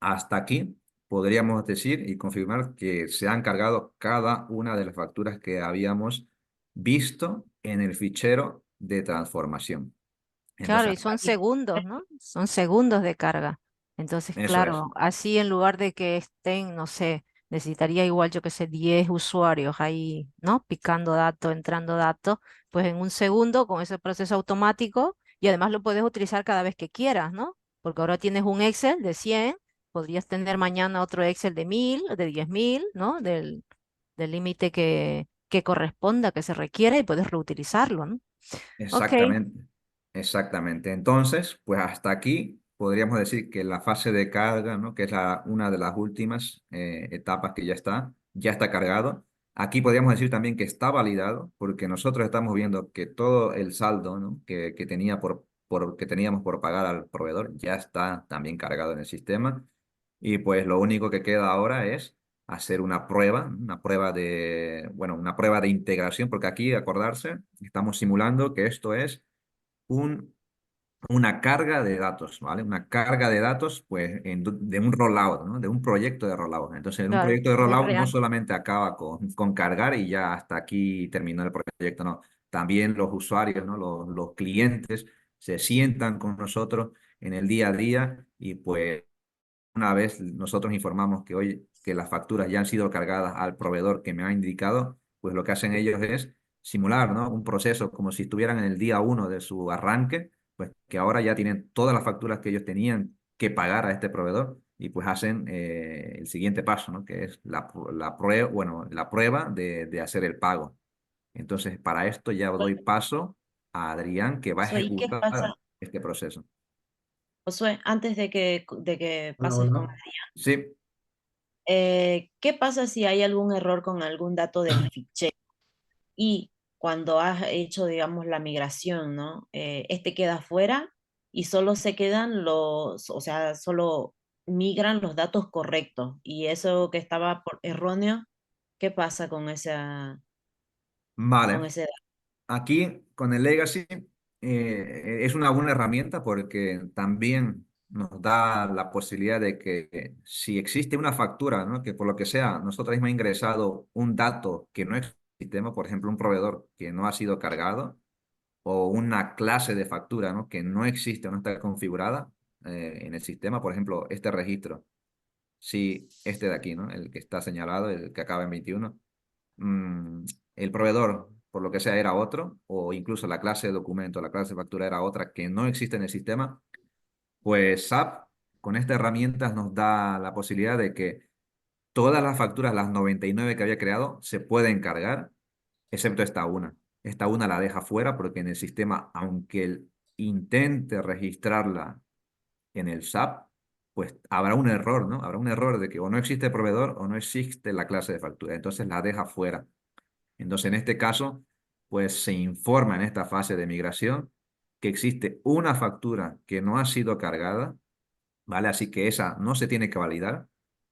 hasta aquí podríamos decir y confirmar que se han cargado cada una de las facturas que habíamos visto en el fichero de transformación. Claro, Entonces, y hasta son aquí, segundos, ¿no? Son segundos de carga. Entonces, eso es. claro, así en lugar de que estén, no sé, necesitaría igual, yo que sé, 10 usuarios ahí, ¿no? Picando datos, entrando datos, pues en un segundo con ese proceso automático y además lo puedes utilizar cada vez que quieras, ¿no? Porque ahora tienes un Excel de 100, podrías tener mañana otro Excel de 1000, de 10.000, ¿no? Del límite que corresponda, que se requiera y puedes reutilizarlo, ¿no? Ok. Exactamente, exactamente. Entonces, pues hasta aquí podríamos decir que la fase de carga, ¿no? Que es una de las últimas etapas que ya está cargado. Aquí podríamos decir también que está validado, porque nosotros estamos viendo que todo el saldo, ¿no? que que teníamos por pagar al proveedor ya está también cargado en el sistema. Y pues lo único que queda ahora es hacer una prueba bueno, una prueba de integración, porque aquí, acordarse, estamos simulando que esto es un una carga de datos, ¿vale? Una carga de datos, pues, de un rollout, ¿no? De un proyecto de rollout. Entonces, en un Claro, proyecto de es rollout no real. solamente acaba con cargar y ya hasta aquí terminó el proyecto, no. También los usuarios, ¿no? Los clientes se sientan con nosotros en el día a día y pues una vez nosotros informamos que hoy que las facturas ya han sido cargadas al proveedor que me ha indicado, pues lo que hacen ellos es simular, ¿no? Un proceso como si estuvieran en el día uno de su arranque, pues que ahora ya tienen todas las facturas que ellos tenían que pagar a este proveedor y pues hacen el siguiente paso, ¿no? Que es la prueba, bueno, la prueba de hacer el pago. Entonces, para esto ya doy paso a Adrián que va a Josué, ¿y qué ejecutar pasa, este proceso. Josué, antes de que Hola, pases con... hola. Sí, ¿Qué pasa si hay algún error con algún dato del fichero? Y cuando has hecho, digamos, la migración, ¿no? Este queda fuera y solo se quedan o sea, solo migran los datos correctos. Y eso que estaba erróneo, ¿qué pasa con vale. ese dato? Aquí con el Legacy es una buena herramienta porque también nos da la posibilidad de que si existe una factura, ¿no? Que por lo que sea nosotros hemos ingresado un dato que no existe en el sistema, por ejemplo, un proveedor que no ha sido cargado o una clase de factura, ¿no? Que no existe o no está configurada en el sistema, por ejemplo, este registro, si este de aquí, ¿no? El que está señalado, el que acaba en 21 mm, el proveedor, por lo que sea, era otro, o incluso la clase de documento, la clase de factura era otra que no existe en el sistema, pues SAP con esta herramienta nos da la posibilidad de que todas las facturas, las 99 que había creado, se pueden cargar, excepto esta una. Esta una la deja fuera porque en el sistema, aunque él intente registrarla en el SAP, pues habrá un error, ¿no? Habrá un error de que o no existe proveedor o no existe la clase de factura. Entonces la deja fuera. Entonces, en este caso, pues se informa en esta fase de migración que existe una factura que no ha sido cargada, ¿vale? Así que esa no se tiene que validar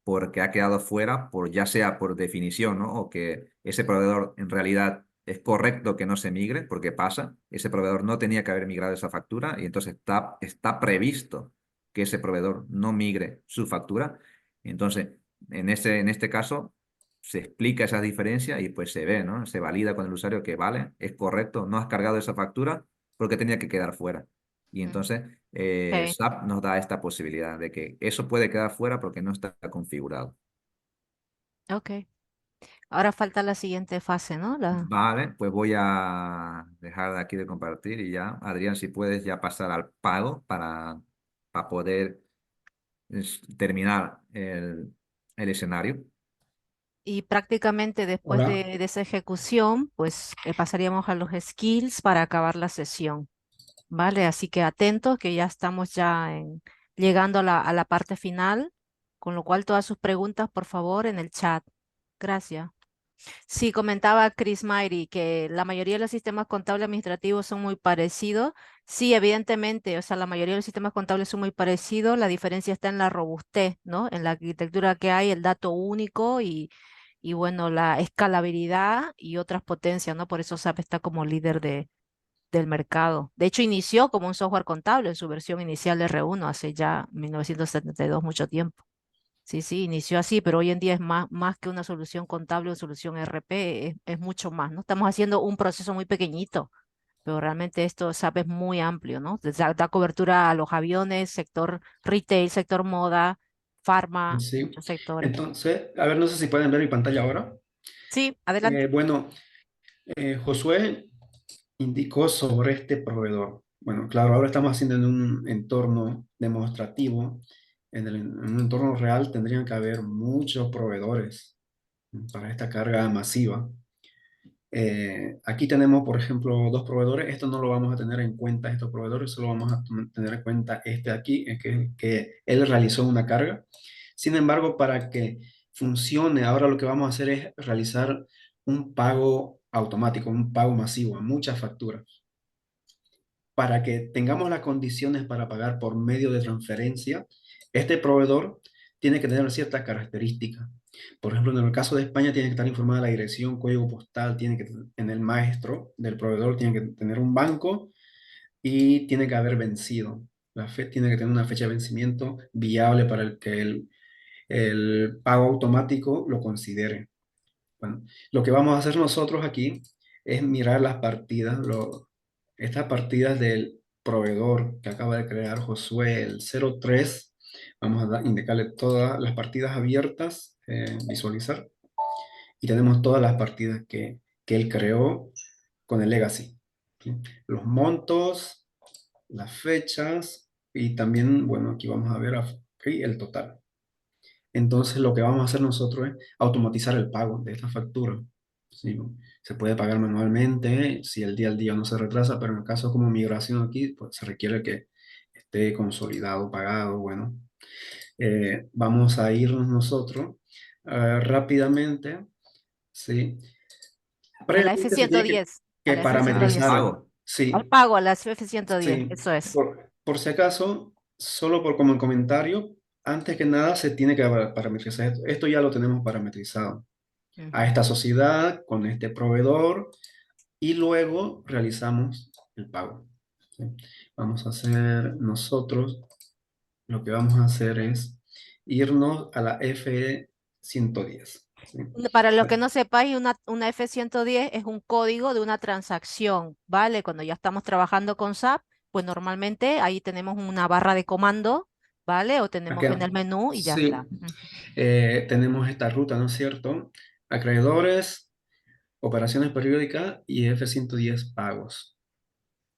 porque ha quedado fuera por ya sea por definición, ¿no? O que ese proveedor en realidad es correcto que no se migre porque pasa, ese proveedor no tenía que haber migrado esa factura y entonces está previsto que ese proveedor no migre su factura. Entonces, en este caso, se explica esa diferencia y pues se ve, ¿no? Se valida con el usuario que vale, es correcto, no has cargado esa factura porque tenía que quedar fuera. Y Mm, entonces ok, SAP nos da esta posibilidad de que eso puede quedar fuera porque no está configurado. ok. Ahora falta la siguiente fase, ¿no? Vale, pues voy a dejar de aquí de compartir y ya, Adrián, si puedes ya pasar al pago para poder terminar el escenario. Y prácticamente después Hola. de esa ejecución, pues pasaríamos a los skills para acabar la sesión, ¿vale? Así que atentos que ya estamos llegando a la parte final, con lo cual todas sus preguntas, por favor, en el chat. Gracias. Sí, comentaba Chris Mayri que la mayoría de los sistemas contables administrativos son muy parecidos. Sí, evidentemente, o sea, la mayoría de los sistemas contables son muy parecidos. La diferencia está en la robustez, ¿no? En la arquitectura que hay, el dato único y bueno, la escalabilidad y otras potencias, ¿no? Por eso SAP está como líder del mercado. De hecho, inició como un software contable en su versión inicial de R1 hace ya 1972, mucho tiempo. Sí, sí, inició así, pero hoy en día es más que una solución contable o solución ERP, es mucho más, ¿no? Estamos haciendo un proceso muy pequeñito, pero realmente esto, SAP es muy amplio, ¿no? Da cobertura a los aviones, sector retail, sector moda, farma, Sí. muchos sectores. Entonces, a ver, no sé si pueden ver mi pantalla ahora. Sí, adelante. Bueno, Josué indicó sobre este proveedor. Bueno, claro, ahora estamos haciendo en un entorno demostrativo. En un entorno real tendrían que haber muchos proveedores para esta carga masiva. Aquí tenemos, por ejemplo, dos proveedores. Esto no lo vamos a tener en cuenta, estos proveedores, solo vamos a tener en cuenta este aquí, es que él realizó una carga. Sin embargo, para que funcione, ahora lo que vamos a hacer es realizar un pago automático, un pago masivo a muchas facturas. Para que tengamos las condiciones para pagar por medio de transferencia, este proveedor tiene que tener ciertas características. Por ejemplo, en el caso de España tiene que estar informada la dirección, código postal, tiene que, en el maestro del proveedor tiene que tener un banco y tiene que haber vencido. Tiene que tener una fecha de vencimiento viable para el que el pago automático lo considere. Bueno, lo que vamos a hacer nosotros aquí es mirar las partidas, estas partidas del proveedor que acaba de crear Josué, el 03. Vamos a indicarle todas las partidas abiertas, visualizar, y tenemos todas las partidas que él creó con el Legacy. ¿Sí? Los montos, las fechas y también, bueno, aquí vamos a ver el total. Entonces lo que vamos a hacer nosotros es automatizar el pago de esta factura. ¿Sí? Se puede pagar manualmente si el día al día no se retrasa, pero en el caso como migración aquí, pues se requiere que esté consolidado, pagado. Bueno, vamos a irnos nosotros rápidamente. ¿Sí? A la Previamente se tiene F-110, a que la Al F-110. parametrizar. pago. Al Sí, pago, a la F-110, sí. eso es. Por si acaso, solo por como comentario, antes que nada se tiene que parametrizar esto. Esto ya lo tenemos parametrizado a Ujú. esta sociedad con este proveedor y luego realizamos el pago. ¿Sí? Vamos a hacer nosotros, lo que vamos a hacer es irnos a la F-110. ¿Sí? Para los que no sepáis, una F-110 es un código de una transacción, ¿vale? Cuando ya estamos trabajando con SAP, pues normalmente ahí tenemos una barra de comando, ¿vale? O tenemos Acá, en el menú y ya sí, está. Ujú. tenemos esta ruta, ¿no es cierto? Acreedores, operaciones periódicas y F-110 pagos.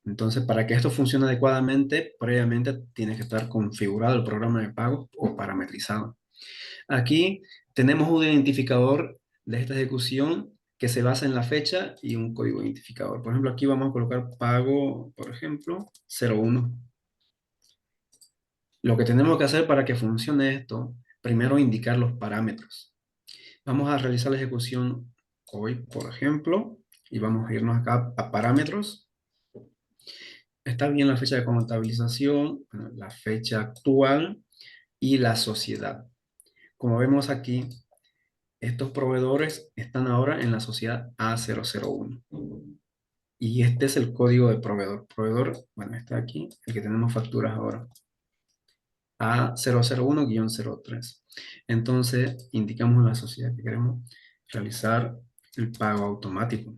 Entonces, para que esto funcione adecuadamente, previamente tiene que estar configurado el programa de pago o parametrizado. Aquí tenemos un identificador de esta ejecución que se basa en la fecha y un código identificador. Por ejemplo, aquí vamos a colocar pago, por ejemplo, 01. Lo que tenemos que hacer para que funcione esto, primero indicar los parámetros. Vamos a realizar la ejecución hoy, por ejemplo, y vamos a irnos acá a parámetros. Está bien la fecha de contabilización, bueno, la fecha actual y la sociedad. Como vemos aquí, estos proveedores están ahora en la sociedad A001. Y este es el código de proveedor. Proveedor, bueno, está aquí, el que tenemos facturas ahora. A001-03. Entonces, indicamos la sociedad que queremos realizar el pago automático.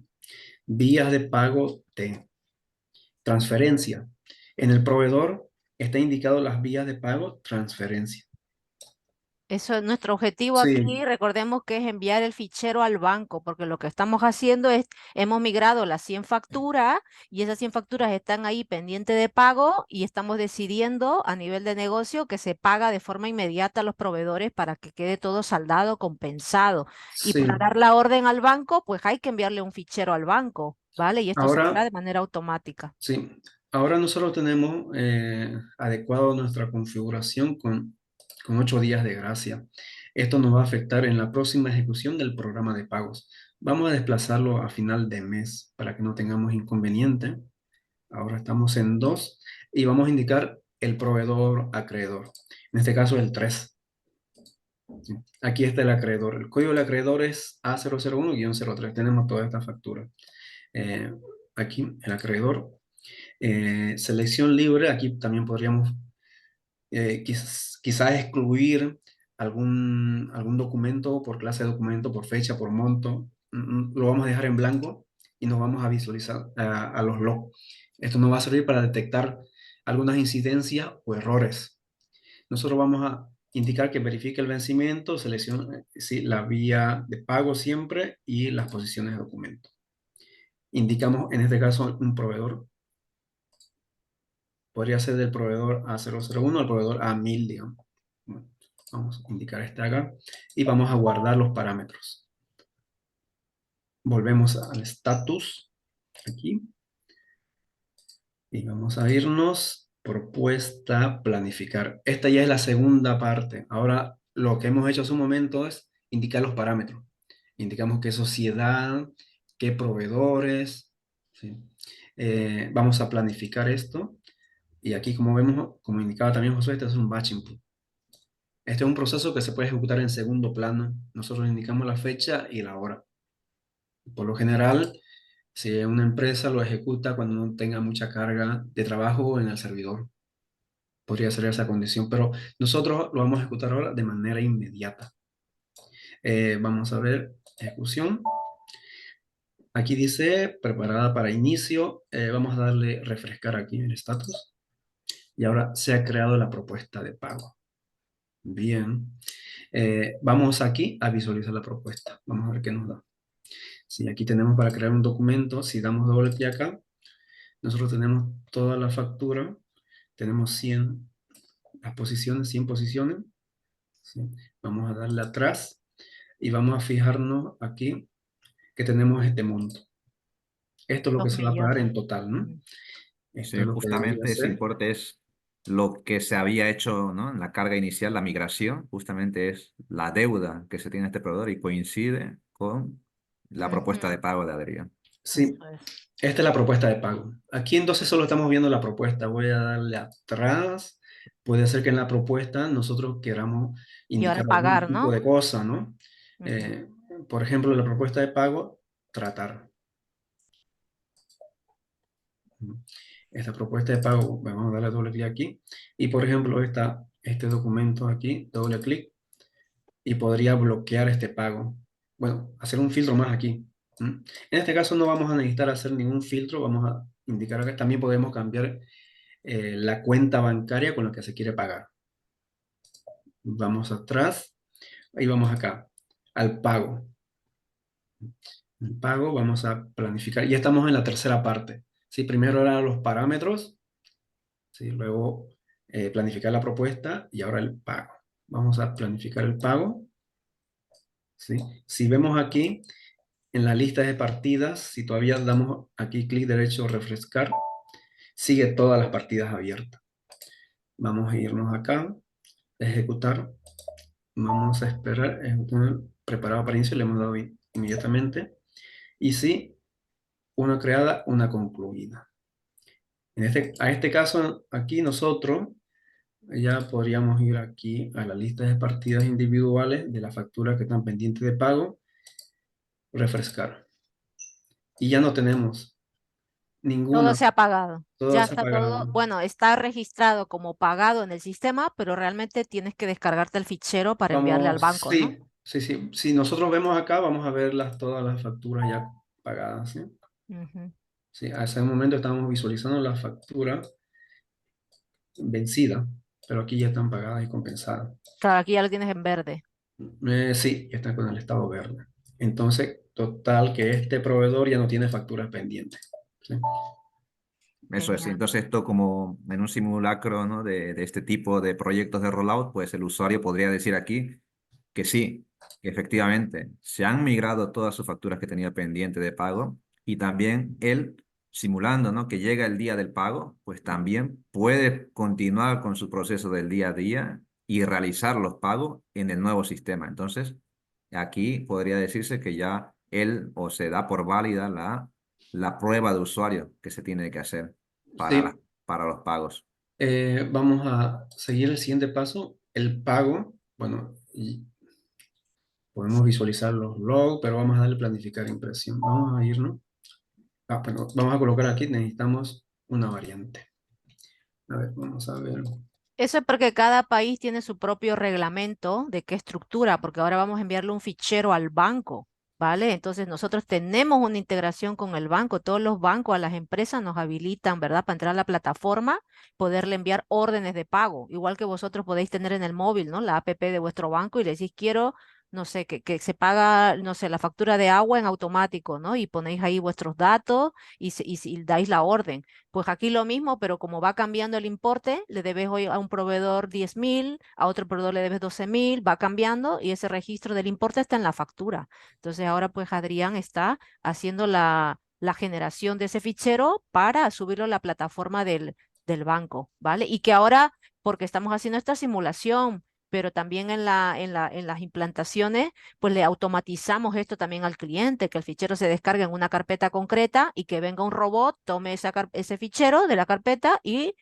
Vías de pago T. Transferencia. En el proveedor está indicado las vías de pago, transferencia. Eso es nuestro objetivo aquí. Sí, Recordemos que es enviar el fichero al banco, porque lo que estamos haciendo es, hemos migrado las 100 facturas y esas 100 facturas están ahí pendientes de pago y estamos decidiendo a nivel de negocio que se paga de forma inmediata a los proveedores para que quede todo saldado, compensado. Y para sí. dar la orden al banco, pues hay que enviarle un fichero al banco, ¿vale? Y esto se hará Ahora, de manera automática. sí. Ahora nosotros tenemos adecuado nuestra configuración con 8 días de gracia. Esto nos va a afectar en la próxima ejecución del programa de pagos. Vamos a desplazarlo a final de mes para que no tengamos inconveniente. Ahora estamos en 2 y vamos a indicar el proveedor acreedor. En este caso el 3. Sí. Aquí está el acreedor. El código del acreedor es A001-03. Tenemos toda esta factura. Eh, Aquí el acreedor. Selección libre. Aquí también podríamos quizás excluir algún documento por clase de documento, por fecha, por monto. Lo vamos a dejar en blanco y nos vamos a visualizar a los logs. Esto nos va a servir para detectar algunas incidencias o errores. Nosotros vamos a indicar que verifique el vencimiento, seleccione sí, la vía de pago siempre y las posiciones de documento. Indicamos en este caso un proveedor. Podría ser del proveedor A001 al proveedor A1000, digamos. Bueno, vamos a indicar este acá y vamos a guardar los parámetros. Volvemos al status aquí y vamos a irnos propuesta planificar. Esta ya es la segunda parte. Ahora lo que hemos hecho hace un momento es indicar los parámetros. Indicamos qué sociedad, qué proveedores. ¿Sí? Vamos a planificar esto y aquí como vemos, como indicaba también Josué, este es un batch input. Este es un proceso que se puede ejecutar en segundo plano. Nosotros indicamos la fecha y la hora. Por lo general, si una empresa lo ejecuta cuando no tenga mucha carga de trabajo en el servidor, podría ser esa condición, pero nosotros lo vamos a ejecutar ahora de manera inmediata. Vamos a ver ejecución. Aquí dice preparada para inicio. Vamos a darle refrescar aquí en el status. Y ahora se ha creado la propuesta de pago. Bien. Vamos aquí a visualizar la propuesta. Vamos a ver qué nos da. Si aquí tenemos para crear un documento, si damos doble clic acá, nosotros tenemos toda la factura. Tenemos 100 las posiciones, 100 posiciones. ¿Sí? Vamos a darle atrás y vamos a fijarnos aquí que tenemos este monto. Esto es lo que 2 se va a pagar millones. en total, ¿no? Mm. Esto Sí, es lo que debería justamente ese ser. importe es lo que se había hecho, ¿no? En la carga inicial, la migración, justamente es la deuda que se tiene este proveedor y coincide con la propuesta de Ujú. pago de Adrián. Sí, Eso es. esta es la propuesta de pago. Aquí entonces solo estamos viendo la propuesta. Voy a darle atrás. Puede ser que en la propuesta nosotros queramos Y ahora indicar algún pagar, tipo ¿no? de cosa, ¿no? Ujú. Eh, por ejemplo, la propuesta de pago, tratar. Esta propuesta de pago, vamos a darle doble clic aquí. Y por ejemplo, este documento aquí, doble clic, y podría bloquear este pago. Bueno, hacer un filtro más aquí. En este caso no vamos a necesitar hacer ningún filtro, vamos a indicar que también podemos cambiar la cuenta bancaria con la que se quiere pagar. Vamos atrás y vamos acá, al pago. El pago, vamos a planificar. Ya estamos en la tercera parte. ¿Sí? Primero eran los parámetros, ¿sí? Luego planificar la propuesta y ahora el pago. Vamos a planificar el pago. ¿Sí? Si vemos aquí en la lista de partidas, si todavía damos aquí clic derecho refrescar, sigue todas las partidas abiertas. Vamos a irnos acá, ejecutar. Vamos a esperar, preparado para inicio, le hemos dado inmediatamente. Y sí, una creada, una concluida. A este caso, aquí nosotros ya podríamos ir aquí a la lista de partidas individuales de las facturas que están pendientes de pago, refrescar. Y ya no tenemos Todo ninguna, se ha pagado. todo Ya se ha está todo, pagado. bueno, está registrado como pagado en el sistema, pero realmente tienes que descargarte el fichero para enviarle al Vamos, banco, ¿no? sí, sí, sí. Si nosotros vemos acá, vamos a ver todas las facturas ya pagadas, ¿sí? Ujú. Sí, a ese momento estamos visualizando la factura vencida, pero aquí ya están pagadas y compensadas. Claro, aquí ya lo tienes en verde. Sí, ya está con el estado verde. Entonces, total que este proveedor ya no tiene facturas pendientes. ¿Sí? Eso es, Genial. entonces esto como en un simulacro, ¿no? de este tipo de proyectos de rollout, pues el usuario podría decir aquí que sí, que efectivamente se han migrado todas sus facturas que tenía pendiente de pago y también él, simulando, ¿no? que llega el día del pago, pues también puede continuar con su proceso del día a día y realizar los pagos en el nuevo sistema. Entonces, aquí podría decirse que ya él o se da por válida la prueba de usuario que se tiene que hacer para, Sí, para los pagos. vamos a seguir el siguiente paso, el pago. Bueno, y podemos visualizar los logs, pero vamos a darle planificar impresión. Vamos a irnos. Bueno, vamos a colocar aquí, necesitamos una variante. A ver, vamos a ver. Eso es porque cada país tiene su propio reglamento de qué estructura, porque ahora vamos a enviarle un fichero al banco, ¿vale? Entonces nosotros tenemos una integración con el banco. Todos los bancos a las empresas nos habilitan, ¿verdad? Para entrar a la plataforma, poderle enviar órdenes de pago, igual que vosotros podéis tener en el móvil, ¿no? La app de vuestro banco y le decís, quiero, no sé, que se paga, no sé, la factura de agua en automático, ¿no? Y ponéis ahí vuestros datos y dais la orden. Pues aquí lo mismo, pero como va cambiando el importe, le debes hoy a un proveedor 10.000, a otro proveedor le debes 12.000, va cambiando y ese registro del importe está en la factura. Entonces ahora pues Adrián está haciendo la generación de ese fichero para subirlo a la plataforma del banco, ¿vale? Y que ahora, porque estamos haciendo esta simulación, pero también en las implantaciones, pues le automatizamos esto también al cliente, que el fichero se descargue en una carpeta concreta y que venga un robot, tome ese fichero de la carpeta y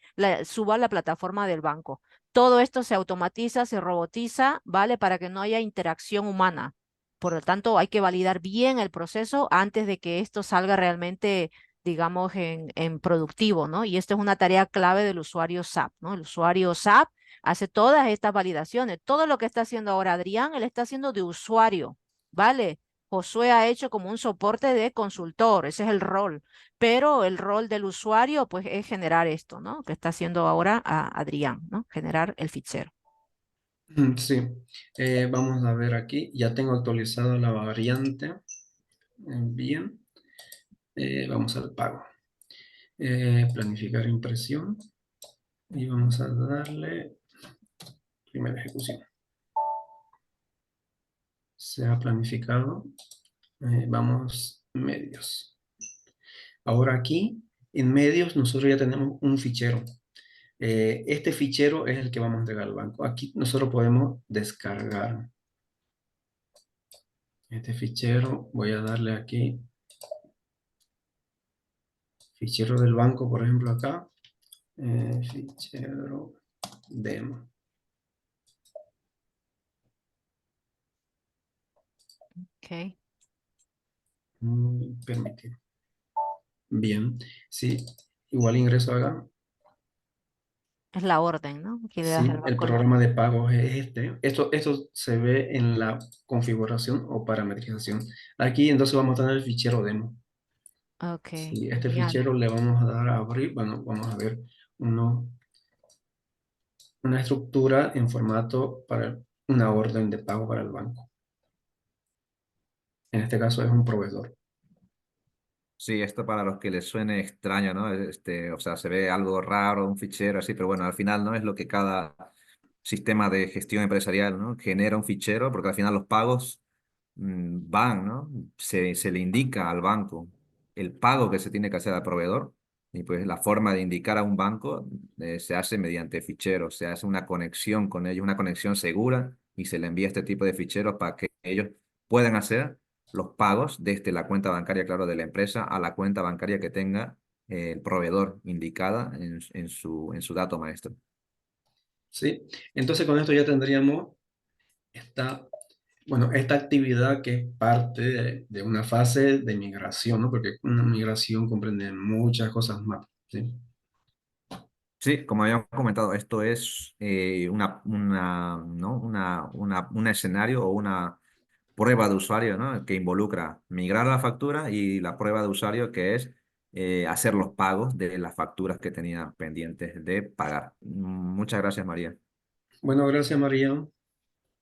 suba a la plataforma del banco. todo esto se automatiza, se robotiza, ¿vale? Para que no haya interacción humana. Por lo tanto, hay que validar bien el proceso antes de que esto salga realmente, digamos, en productivo, ¿no? Y esto es una tarea clave del usuario SAP, ¿no? El usuario SAP hace todas estas validaciones. Todo lo que está haciendo ahora Adrián, él está haciendo de usuario, ¿vale? Josué ha hecho como un soporte de consultor, ese es el rol, pero el rol del usuario, pues, es generar esto, ¿no? Que está haciendo ahora Adrián, ¿no? Generar el fichero. Sí, vamos a ver aquí, ya tengo actualizado la variante. Bien, vamos al pago. Planificar impresión y vamos a darle primera ejecución. Se ha planificado. Vamos medios. Ahora aquí, en medios, nosotros ya tenemos un fichero. Este fichero es el que vamos a entregar al banco. Aquí nosotros podemos descargar este fichero. Voy a darle aquí, fichero del banco, por ejemplo, acá. Fichero demo. Ok. Permitir. Bien, sí, igual ingreso acá. Es la orden, ¿no? Aquí le das Sí, al el banco la programa de pagos es este. Esto se ve en la configuración o parametrización. Aquí entonces vamos a tener el fichero demo. Ok, Sí, este genial. fichero le vamos a dar a abrir. Bueno, vamos a ver una estructura en formato para una orden de pago para el banco. En este caso es un proveedor. Sí, esto para los que les suene extraño, ¿no? O sea, se ve algo raro, un fichero así, pero bueno, al final, ¿no? Es lo que cada sistema de gestión empresarial, ¿no? Genera un fichero, porque al final los pagos van, ¿no? Se le indica al banco el pago que se tiene que hacer al proveedor, y pues la forma de indicar a un banco se hace mediante ficheros, se hace una conexión con ellos, una conexión segura, y se le envía este tipo de ficheros para que ellos puedan hacer los pagos desde la cuenta bancaria, claro, de la empresa a la cuenta bancaria que tenga el proveedor indicada en su dato maestro. ¿Sí? Entonces con esto ya tendríamos esta, bueno, esta actividad que es parte de una fase de migración, ¿no? Porque una migración comprende muchas cosas más, ¿sí? Sí, como habíamos comentado, esto es ¿no? Un escenario o una prueba de usuario, ¿no? Que involucra migrar la factura y la prueba de usuario que es hacer los pagos de las facturas que tenía pendientes de pagar. Muchas gracias, María. Bueno, gracias María.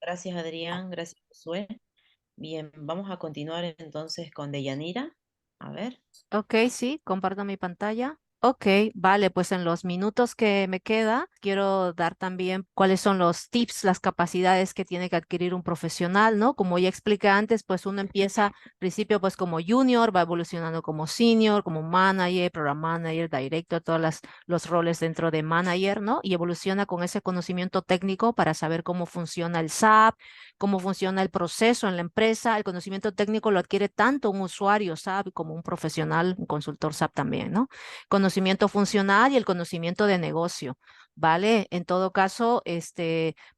Gracias, Adrián. Gracias, Josué. Bien, vamos a continuar entonces con Deyanira. A ver. Ok, sí, comparto mi pantalla. Ok, vale, pues en los minutos que me queda, quiero dar también cuáles son los tips, las capacidades que tiene que adquirir un profesional, ¿no? Como ya expliqué antes, pues uno empieza al principio pues como junior, va evolucionando como senior, como manager, program manager, director, los roles dentro de manager, ¿no? Y evoluciona con ese conocimiento técnico para saber cómo funciona el SAP, cómo funciona el proceso en la empresa. El conocimiento técnico lo adquiere tanto un usuario SAP como un profesional, un consultor SAP también, ¿no? Conocimiento funcional y el conocimiento de negocio, ¿vale? En todo caso,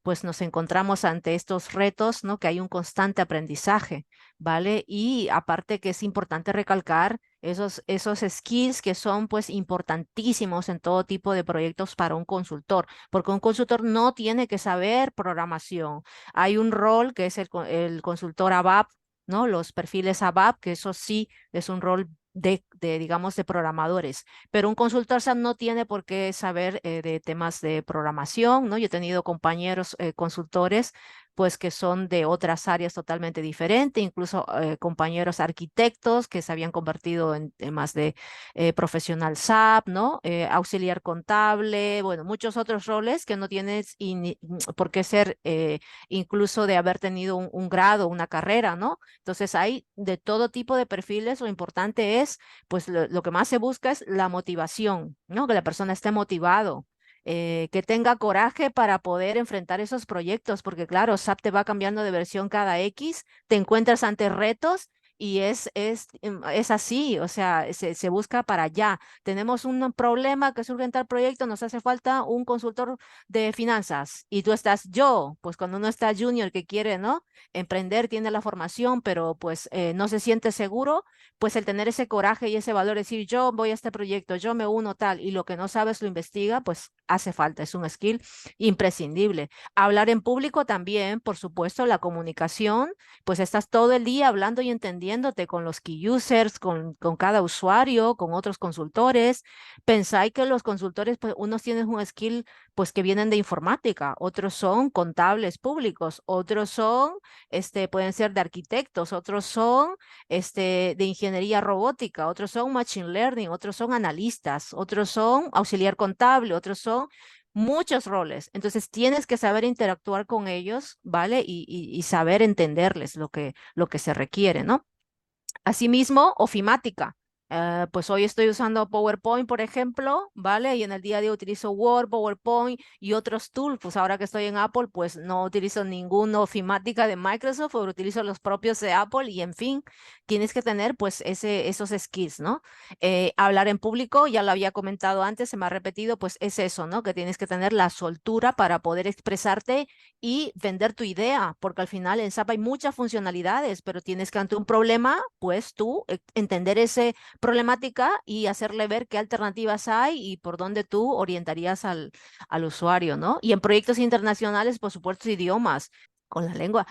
pues nos encontramos ante estos retos, ¿no? Que hay un constante aprendizaje, ¿vale? Y aparte que es importante recalcar esos skills que son pues importantísimos en todo tipo de proyectos para un consultor, porque un consultor no tiene que saber programación. Hay un rol que es el consultor ABAP, ¿no? Los perfiles ABAP, que eso sí es un rol digamos, de programadores, pero un consultor SAP no tiene por qué saber de temas de programación, ¿no? Yo he tenido compañeros consultores, pues que son de otras áreas totalmente diferentes, incluso compañeros arquitectos que se habían convertido en temas de profesional SAP, ¿no? Auxiliar contable, bueno, muchos otros roles que no tienes por qué ser incluso de haber tenido un grado, una carrera, ¿no? Entonces hay de todo tipo de perfiles. Lo importante es, pues lo que más se busca es la motivación, ¿no? Que la persona esté motivado, que tenga coraje para poder enfrentar esos proyectos, porque claro, SAP te va cambiando de versión cada X, te encuentras ante retos y es así, o sea, se busca para allá. Tenemos un problema que surge en tal proyecto, nos hace falta un consultor de finanzas y tú estás yo, pues cuando uno está junior que quiere, ¿no? Emprender, tiene la formación, pero pues no se siente seguro, pues el tener ese coraje y ese valor, decir yo voy a este proyecto, yo me uno tal y lo que no sabes lo investiga, pues hace falta, es un skill imprescindible. Hablar en público también, por supuesto, la comunicación, pues estás todo el día hablando y entendiéndote con los key users, con cada usuario, con otros consultores. Pensáis que los consultores, pues unos tienen un skill pues que vienen de informática, otros son contables públicos, otros son, pueden ser de arquitectos, otros son, de ingeniería robótica, otros son machine learning, otros son analistas, otros son auxiliar contable, otros son muchos roles. Entonces tienes que saber interactuar con ellos, ¿vale? Y saber entenderles lo que se requiere, ¿no? Asimismo, ofimática. Pues hoy estoy usando PowerPoint, por ejemplo, ¿vale? Y en el día a día utilizo Word, PowerPoint y otros tools. Pues ahora que estoy en Apple, pues no utilizo ninguna ofimática de Microsoft, pero utilizo los propios de Apple y en fin, tienes que tener pues esos skills, ¿no? Hablar en público, ya lo había comentado antes, se me ha repetido, pues es eso, ¿no? Que tienes que tener la soltura para poder expresarte y vender tu idea, porque al final en SAP hay muchas funcionalidades, pero tienes que ante un problema, pues tú entender esa problemática y hacerle ver qué alternativas hay y por dónde tú orientarías al usuario, ¿no? Y en proyectos internacionales, por supuesto, idiomas. Con la lengua,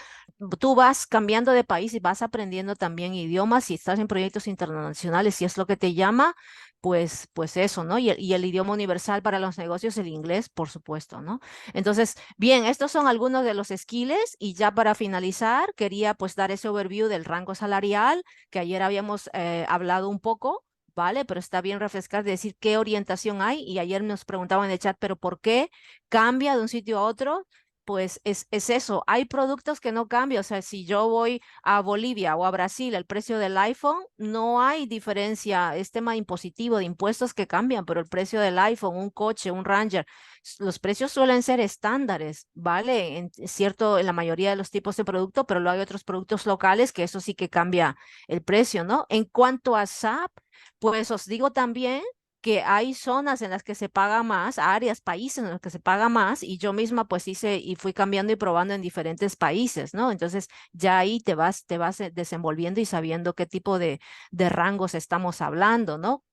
tú vas cambiando de país y vas aprendiendo también idiomas. Si estás en proyectos internacionales, si es lo que te llama, pues eso, ¿no? Y el idioma universal para los negocios, el inglés, por supuesto, ¿no? Entonces, bien, estos son algunos de los skills y ya para finalizar, quería pues dar ese overview del rango salarial que ayer habíamos hablado un poco, ¿vale? Pero está bien refrescar de decir qué orientación hay y ayer nos preguntaban en el chat, pero ¿por qué cambia de un sitio a otro? Pues es eso, hay productos que no cambian, o sea, si yo voy a Bolivia o a Brasil, el precio del iPhone, no hay diferencia, es tema impositivo de impuestos que cambian, pero el precio del iPhone, un coche, un Ranger, los precios suelen ser estándares, ¿vale? Es cierto, en la mayoría de los tipos de producto, pero luego hay otros productos locales que eso sí que cambia el precio, ¿no? En cuanto a SAP, pues os digo también que hay zonas en las que se paga más, áreas, países en los que se paga más, y yo misma pues hice y fui cambiando y probando en diferentes países, ¿no? Entonces ya ahí te vas desenvolviendo y sabiendo qué tipo de rangos estamos hablando, ¿no?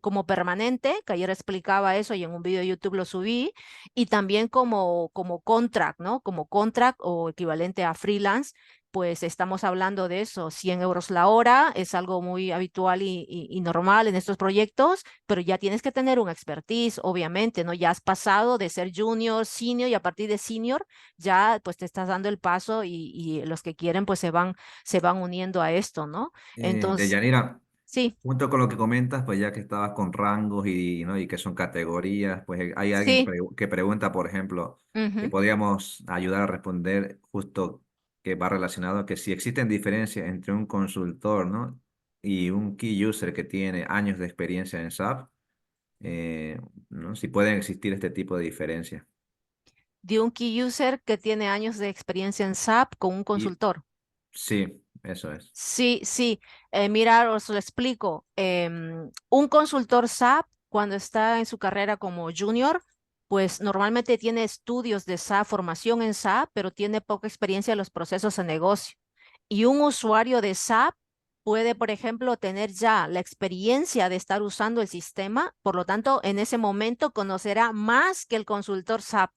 Como permanente, que ayer explicaba eso y en un video de YouTube lo subí, y también como contract, ¿no? Como contract o equivalente a freelance, pues estamos hablando de eso, 100 euros la hora, es algo muy habitual y normal en estos proyectos, pero ya tienes que tener un expertise, obviamente, ¿no? Ya has pasado de ser junior, senior y a partir de senior ya pues te estás dando el paso y los que quieren pues se van uniendo a esto, ¿no? Entonces, Deyanira, sí, junto con lo que comentas, pues ya que estabas con rangos y, ¿no? y que son categorías, pues hay alguien sí. que pregunta, por ejemplo, que Ujú. podríamos ayudar a responder justo que va relacionado a que si existen diferencias entre un consultor, ¿no? y un key user que tiene años de experiencia en SAP, ¿no? Si pueden existir este tipo de diferencias. De un key user que tiene años de experiencia en SAP con un Y consultor. sí, eso es. Sí, sí. Mira, os lo explico. Un consultor SAP, cuando está en su carrera como junior, pues normalmente tiene estudios de SAP, formación en SAP, pero tiene poca experiencia en los procesos de negocio. Y un usuario de SAP puede, por ejemplo, tener ya la experiencia de estar usando el sistema, por lo tanto, en ese momento conocerá más que el consultor SAP.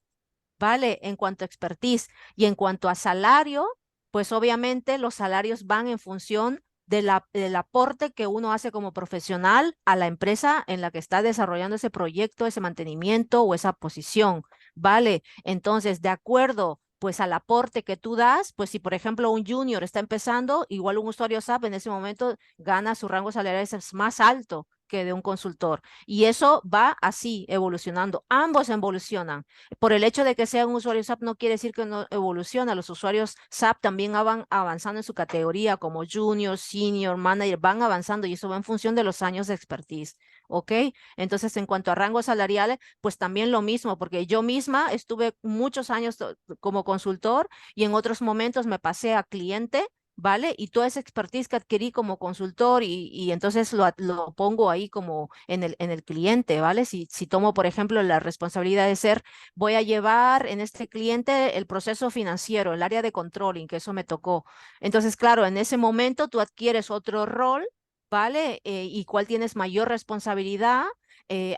¿Vale? En cuanto a expertise y en cuanto a salario, pues obviamente los salarios van en función del aporte que uno hace como profesional a la empresa en la que está desarrollando ese proyecto, ese mantenimiento o esa posición, ¿vale? Entonces, de acuerdo, pues al aporte que tú das, pues si por ejemplo un junior está empezando, igual un usuario SAP en ese momento gana su rango salarial es más alto que de un consultor. Y eso va así, evolucionando. Ambos evolucionan. Por el hecho de que sea un usuario SAP no quiere decir que no evoluciona. Los usuarios SAP también van avanzando en su categoría como junior, senior, manager, van avanzando y eso va en función de los años de expertise. ¿Ok? Entonces, en cuanto a rangos salariales, pues también lo mismo, porque yo misma estuve muchos años como consultor y en otros momentos me pasé a cliente. ¿vale? Y toda esa expertise que adquirí como consultor y entonces lo pongo ahí como en el cliente, ¿vale? Si tomo, por ejemplo, la responsabilidad de ser, voy a llevar en este cliente el proceso financiero, el área de controlling, que eso me tocó. Entonces, claro, en ese momento tú adquieres otro rol, ¿vale? Y cuál tienes mayor responsabilidad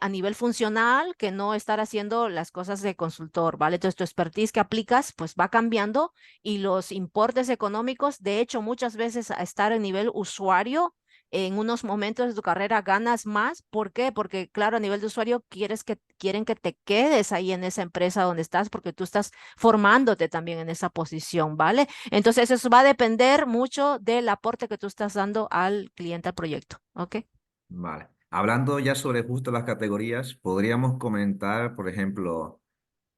a nivel funcional que no estar haciendo las cosas de consultor, ¿vale? Entonces tu expertise que aplicas pues va cambiando y los importes económicos, de hecho, muchas veces a estar a nivel usuario, en unos momentos de tu carrera ganas más. ¿Por qué? Porque, claro, a nivel de usuario quieren que te quedes ahí en esa empresa donde estás porque tú estás formándote también en esa posición, ¿vale? Entonces, eso va a depender mucho del aporte que tú estás dando al cliente, al proyecto, ¿ok? Vale. Hablando ya sobre justo las categorías, podríamos comentar, por ejemplo,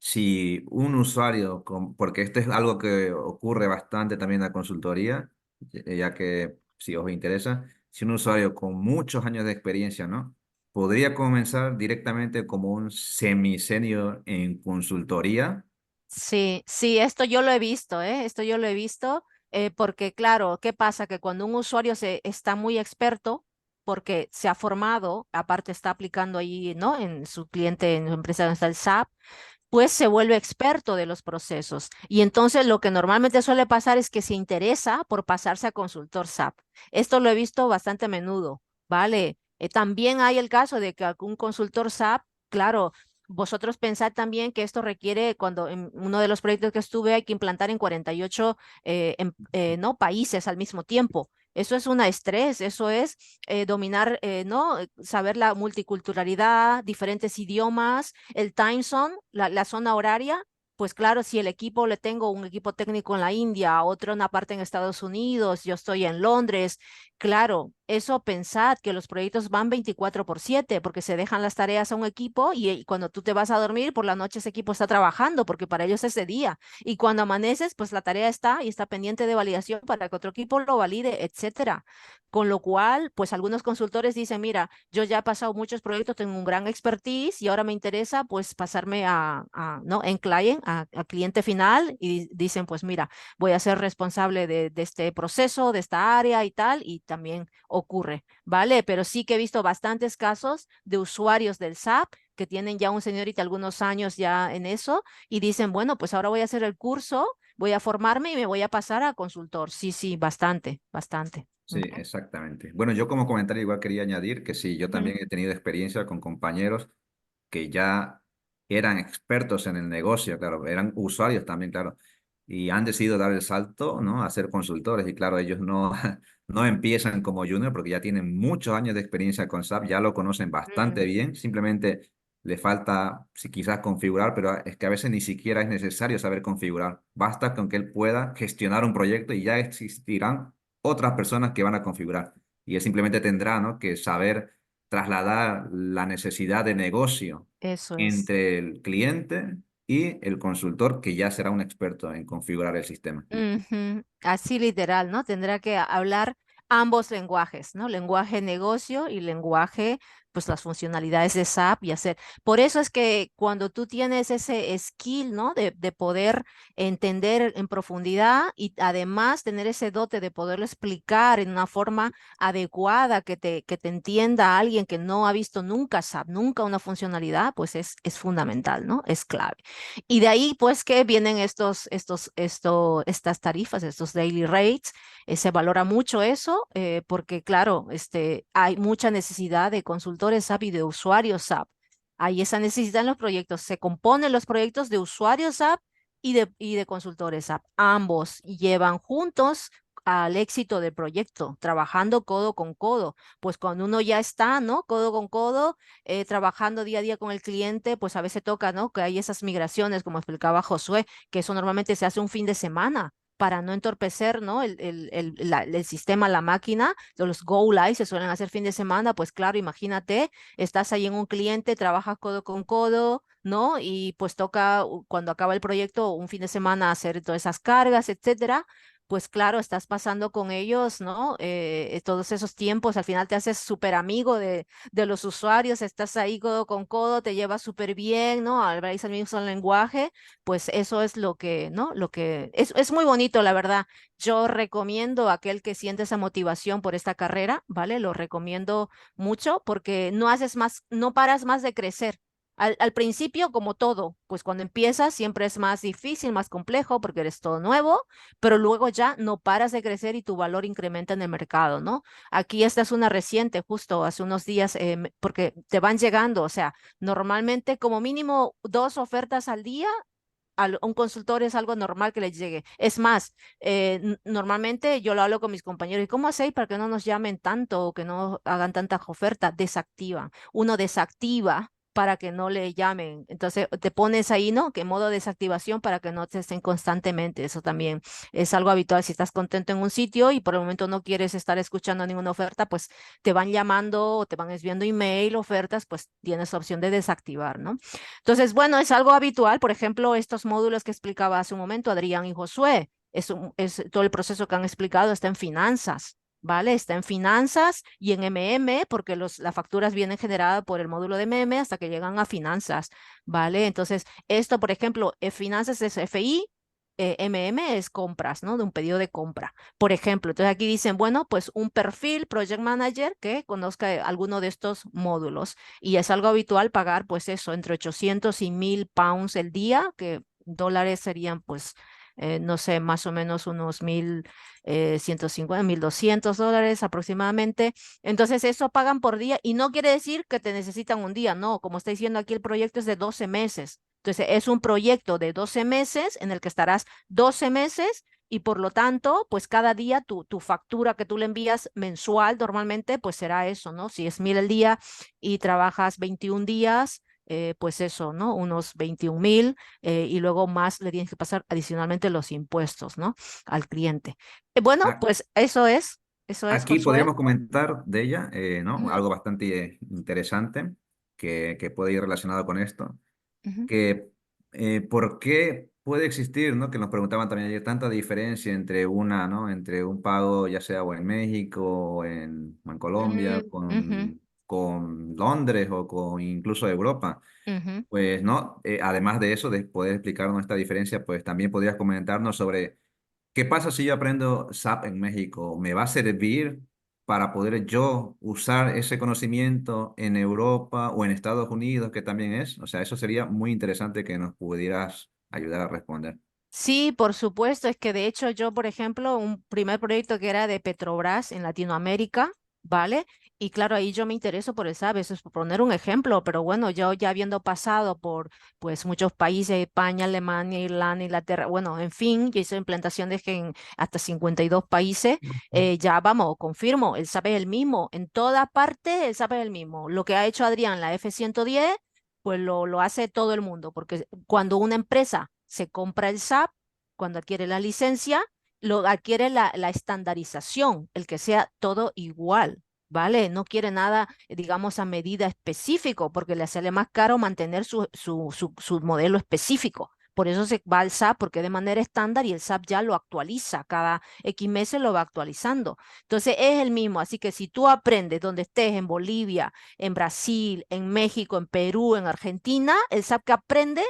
si un usuario, porque esto es algo que ocurre bastante también en la consultoría, ya que si os interesa, si un usuario con muchos años de experiencia, ¿no? Podría comenzar directamente como un semi-senior en consultoría. Sí, sí, esto yo lo he visto, ¿eh? Esto yo lo he visto, porque claro, ¿qué pasa? Que cuando un usuario está muy experto, porque se ha formado, aparte está aplicando ahí, ¿no? En su cliente, en su empresa donde está el SAP, pues se vuelve experto de los procesos. Y entonces lo que normalmente suele pasar es que se interesa por pasarse a consultor SAP. Esto lo he visto bastante a menudo, ¿vale? También hay el caso de que algún consultor SAP, claro, vosotros pensad también que esto requiere, cuando en uno de los proyectos que estuve hay que implantar en 48 ¿no? países al mismo tiempo. Eso es un estrés, eso es dominar, ¿no? Saber la multiculturalidad, diferentes idiomas, el time zone, la zona horaria. Pues claro, si el equipo le tengo un equipo técnico en la India, otro en una parte en Estados Unidos, yo estoy en Londres, claro, eso pensad que los proyectos van 24/7 porque se dejan las tareas a un equipo y cuando tú te vas a dormir por la noche ese equipo está trabajando porque para ellos es de día y cuando amaneces pues la tarea está y está pendiente de validación para que otro equipo lo valide, etcétera. Con lo cual, pues algunos consultores dicen, mira, yo ya he pasado muchos proyectos, tengo un gran expertise y ahora me interesa pues pasarme ¿no? En client, a cliente final y dicen, pues mira, voy a ser responsable de este proceso, de esta área y tal, y también ocurre, ¿vale? Pero sí que he visto bastantes casos de usuarios del SAP que tienen ya un seniority algunos años ya en eso y dicen, bueno, pues ahora voy a hacer el curso, voy a formarme y me voy a pasar a consultor. Sí, sí, bastante, bastante. Sí, Ok. exactamente. Bueno, yo como comentario igual quería añadir que sí, yo Ujú. también he tenido experiencia con compañeros que ya eran expertos en el negocio, claro, eran usuarios también, claro, y han decidido dar el salto, ¿no? A ser consultores y claro, ellos no, no empiezan como junior porque ya tienen muchos años de experiencia con SAP, ya lo conocen bastante Mm, bien, simplemente le falta, si quizás configurar, pero es que a veces ni siquiera es necesario saber configurar, basta con que él pueda gestionar un proyecto y ya existirán otras personas que van a configurar y él simplemente tendrá, ¿no? que saber trasladar la necesidad de negocio eso es. entre el cliente y el consultor, que ya será un experto en configurar el sistema. Ujú. Así literal, ¿no? Tendrá que hablar ambos lenguajes, ¿no? Lenguaje negocio y lenguaje, pues las funcionalidades de SAP y hacer. Por eso es que cuando tú tienes ese skill, ¿no? De poder entender en profundidad y además tener ese dote de poderlo explicar en una forma adecuada que te entienda alguien que no ha visto nunca SAP, nunca una funcionalidad, pues es fundamental, ¿no? Es clave. Y de ahí, pues, que vienen estas tarifas, estos daily rates. Se valora mucho eso, porque, claro, hay mucha necesidad de consultores SAP y de usuarios SAP. Hay esa necesidad en los proyectos. Se componen los proyectos de usuarios SAP y de consultores SAP. Ambos llevan juntos al éxito del proyecto, trabajando codo con codo. Pues cuando uno ya está, ¿no? Codo con codo, trabajando día a día con el cliente, pues a veces toca, ¿no? Que hay esas migraciones, como explicaba Josué, que eso normalmente se hace un fin de semana para no entorpecer, ¿no? El sistema, la máquina, los go live se suelen hacer fin de semana, pues claro, imagínate, estás ahí en un cliente, trabajas codo con codo, ¿no? Y pues toca, cuando acaba el proyecto, un fin de semana hacer todas esas cargas, etcétera. pues claro, estás pasando con ellos, ¿no? Todos esos tiempos, al final te haces súper amigo de los usuarios, estás ahí codo con codo, te llevas súper bien, ¿no? Habláis el mismo lenguaje, pues eso es lo que, ¿no? Lo que es muy bonito, la verdad. Yo recomiendo a aquel que siente esa motivación por esta carrera, ¿vale? Lo recomiendo mucho porque no haces más, no paras más de crecer. Al principio, como todo, pues cuando empiezas siempre es más difícil, más complejo porque eres todo nuevo, pero luego ya no paras de crecer y tu valor incrementa en el mercado, ¿no? Aquí esta es una reciente, justo hace unos días, porque te van llegando, o sea, normalmente como mínimo 2 ofertas al día. A un consultor es algo normal que les llegue. Es más, normalmente yo lo hablo con mis compañeros, ¿y cómo hacéis para que no nos llamen tanto o que no hagan tantas ofertas? Desactivan. Uno desactiva para que no le llamen. Entonces te pones ahí, ¿no? Que modo desactivación para que no te estén constantemente. Eso también es algo habitual. Si estás contento en un sitio y por el momento no quieres estar escuchando ninguna oferta, pues te van llamando o te van enviando email, ofertas, pues tienes opción de desactivar, ¿no? Entonces, bueno, es algo habitual. Por ejemplo, estos módulos que explicaba hace un momento Adrián y Josué, es todo el proceso que han explicado está en finanzas. ¿Vale? Está en finanzas y en MM, porque las facturas vienen generadas por el módulo de MM hasta que llegan a finanzas, ¿vale? Entonces, esto, por ejemplo, finanzas es FI, MM es compras, ¿no? De un pedido de compra, por ejemplo. Entonces, aquí dicen, bueno, pues un perfil Project Manager que conozca alguno de estos módulos y es algo habitual pagar, pues eso, entre 800 y 1000 pounds el día, que dólares serían, pues, no sé, más o menos unos 1150, $1200 aproximadamente. Entonces, eso pagan por día y no quiere decir que te necesitan un día, no, como está diciendo aquí, el proyecto es de 12 meses. Entonces, es un proyecto de 12 meses en el que estarás 12 meses y por lo tanto, pues cada día tu factura que tú le envías mensual normalmente, pues será eso, ¿no? Si es 1000 el día y trabajas 21 días, pues eso, ¿no? Unos 21,000 y luego más le tienes que pasar adicionalmente los impuestos, ¿no? Al cliente. Bueno, A- pues eso es, Aquí Josué. podríamos comentar de ella, ¿no? Ujú, Algo bastante interesante que puede ir relacionado con esto, ujú, que por qué puede existir, ¿no? Que nos preguntaban también ayer, tanta diferencia entre una, ¿no? Entre un pago, ya sea o en México o en Colombia, ujú, con Londres o con incluso Europa. ujú. Pues, ¿no? Además de eso, de poder explicarnos esta diferencia, pues también podrías comentarnos sobre qué pasa si yo aprendo SAP en México. ¿Me va a servir para poder yo usar ese conocimiento en Europa o en Estados Unidos, que también es? O sea, eso sería muy interesante que nos pudieras ayudar a responder. Sí, por supuesto, es que de hecho yo, por ejemplo, un primer proyecto que era de Petrobras en Latinoamérica, ¿vale? Y claro, ahí yo me intereso por el SAP, eso es por poner un ejemplo, pero bueno, yo ya habiendo pasado por pues muchos países, España, Alemania, Irlanda, Inglaterra, bueno, en fin, yo hice implantaciones en hasta 52 países, ya vamos, confirmo, el SAP es el mismo, en toda parte el SAP es el mismo. Lo que ha hecho Adrián, la F110 pues lo hace todo el mundo, porque cuando una empresa se compra el SAP, cuando adquiere la licencia, lo adquiere la estandarización, el que sea todo igual, ¿vale? No quiere nada, digamos, a medida específico, porque le sale más caro mantener su modelo específico. Por eso se va al SAP, porque de manera estándar y el SAP ya lo actualiza, cada X meses lo va actualizando. Entonces es el mismo, así que si tú aprendes donde estés, en Bolivia, en Brasil, en México, en Perú, en Argentina, el SAP que aprende,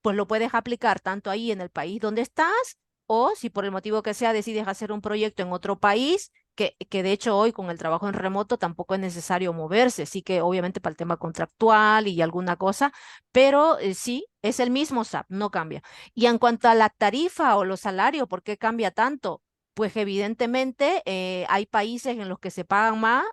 pues lo puedes aplicar tanto ahí en el país donde estás o si por el motivo que sea decides hacer un proyecto en otro país, que de hecho hoy con el trabajo en remoto tampoco es necesario moverse, sí que obviamente para el tema contractual y alguna cosa, pero sí, es el mismo SAP, no cambia. Y en cuanto a la tarifa o los salarios, ¿por qué cambia tanto? Pues evidentemente hay países en los que se pagan más.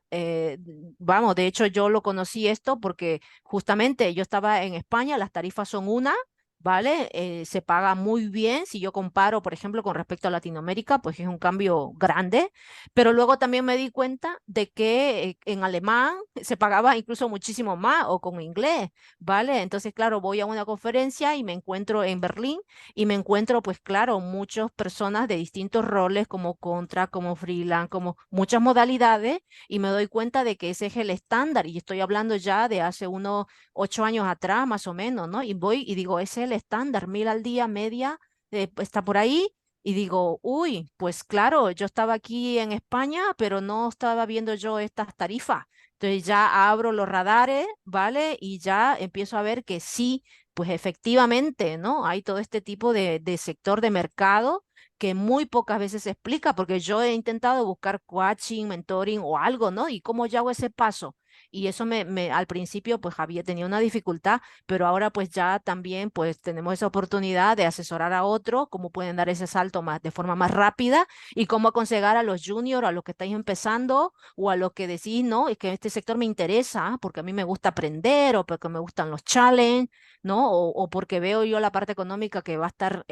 Vamos, de hecho yo lo conocí esto porque justamente yo estaba en España, las tarifas son una, ¿vale? Se paga muy bien. Si yo comparo, por ejemplo, con respecto a Latinoamérica, pues es un cambio grande. Pero luego también me di cuenta de que en alemán se pagaba incluso muchísimo más o con inglés, ¿vale? Entonces, claro, voy a una conferencia y me encuentro en Berlín y me encuentro, pues claro, muchas personas de distintos roles como contra, como freelance, como muchas modalidades y me doy cuenta de que ese es el estándar y estoy hablando ya de hace unos 8 años atrás, más o menos, ¿no? Y voy y digo, ese es el estándar, 1000 al día, media, está por ahí. Y digo, uy, pues claro, yo estaba aquí en España, pero no estaba viendo yo estas tarifas. Entonces ya abro los radares, ¿vale? Y ya empiezo a ver que sí, pues efectivamente, ¿no? Hay todo este tipo de sector de mercado que muy pocas veces se explica, porque yo he intentado buscar coaching, mentoring o algo, ¿no? ¿Y cómo yo hago ese paso? Y eso al principio pues había tenido una dificultad, pero ahora pues ya también pues tenemos esa oportunidad de asesorar a otros, cómo pueden dar ese salto más, de forma más rápida y cómo aconsejar a los juniors, a los que estáis empezando o a los que decís, no, es que este sector me interesa porque a mí me gusta aprender o porque me gustan los challenges, ¿no? O porque veo yo la parte económica que va a estar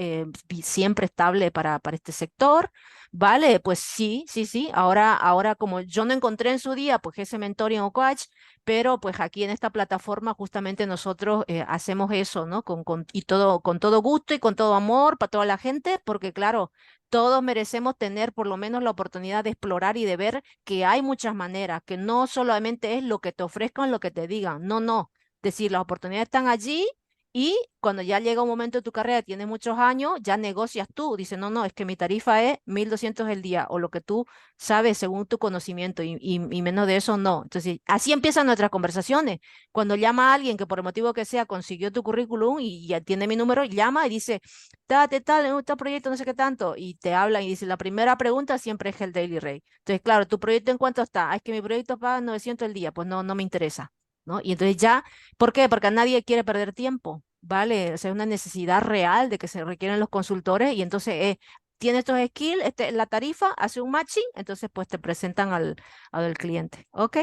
siempre estable para este sector. Vale, pues sí, sí, sí. Ahora como yo no encontré en su día, pues ese mentoring o coach, pero pues aquí en esta plataforma justamente nosotros hacemos eso, ¿no? Y todo, con todo gusto y con todo amor para toda la gente, porque claro, todos merecemos tener por lo menos la oportunidad de explorar y de ver que hay muchas maneras, que no solamente es lo que te ofrezcan, lo que te digan, no, no. Es decir, las oportunidades están allí y cuando ya llega un momento de tu carrera, tienes muchos años, ya negocias tú. Dices, no, no, es que mi tarifa es 1.200 el día o lo que tú sabes según tu conocimiento y menos de eso no. Entonces, así empiezan nuestras conversaciones. Cuando llama a alguien que por el motivo que sea consiguió tu currículum y ya tiene mi número, llama y dice, tal, en este proyecto, no sé qué tanto, y te hablan y dice, la primera pregunta siempre es el daily rate. Entonces, claro, ¿tu proyecto en cuánto está? Ah, es que mi proyecto paga 900 el día, pues no, no me interesa. ¿No? Y entonces ya, ¿por qué? Porque a nadie quiere perder tiempo, ¿vale? O sea, es una necesidad real de que se requieren los consultores y entonces tiene estos skills, la tarifa, hace un matching, entonces pues te presentan al cliente, ¿ok?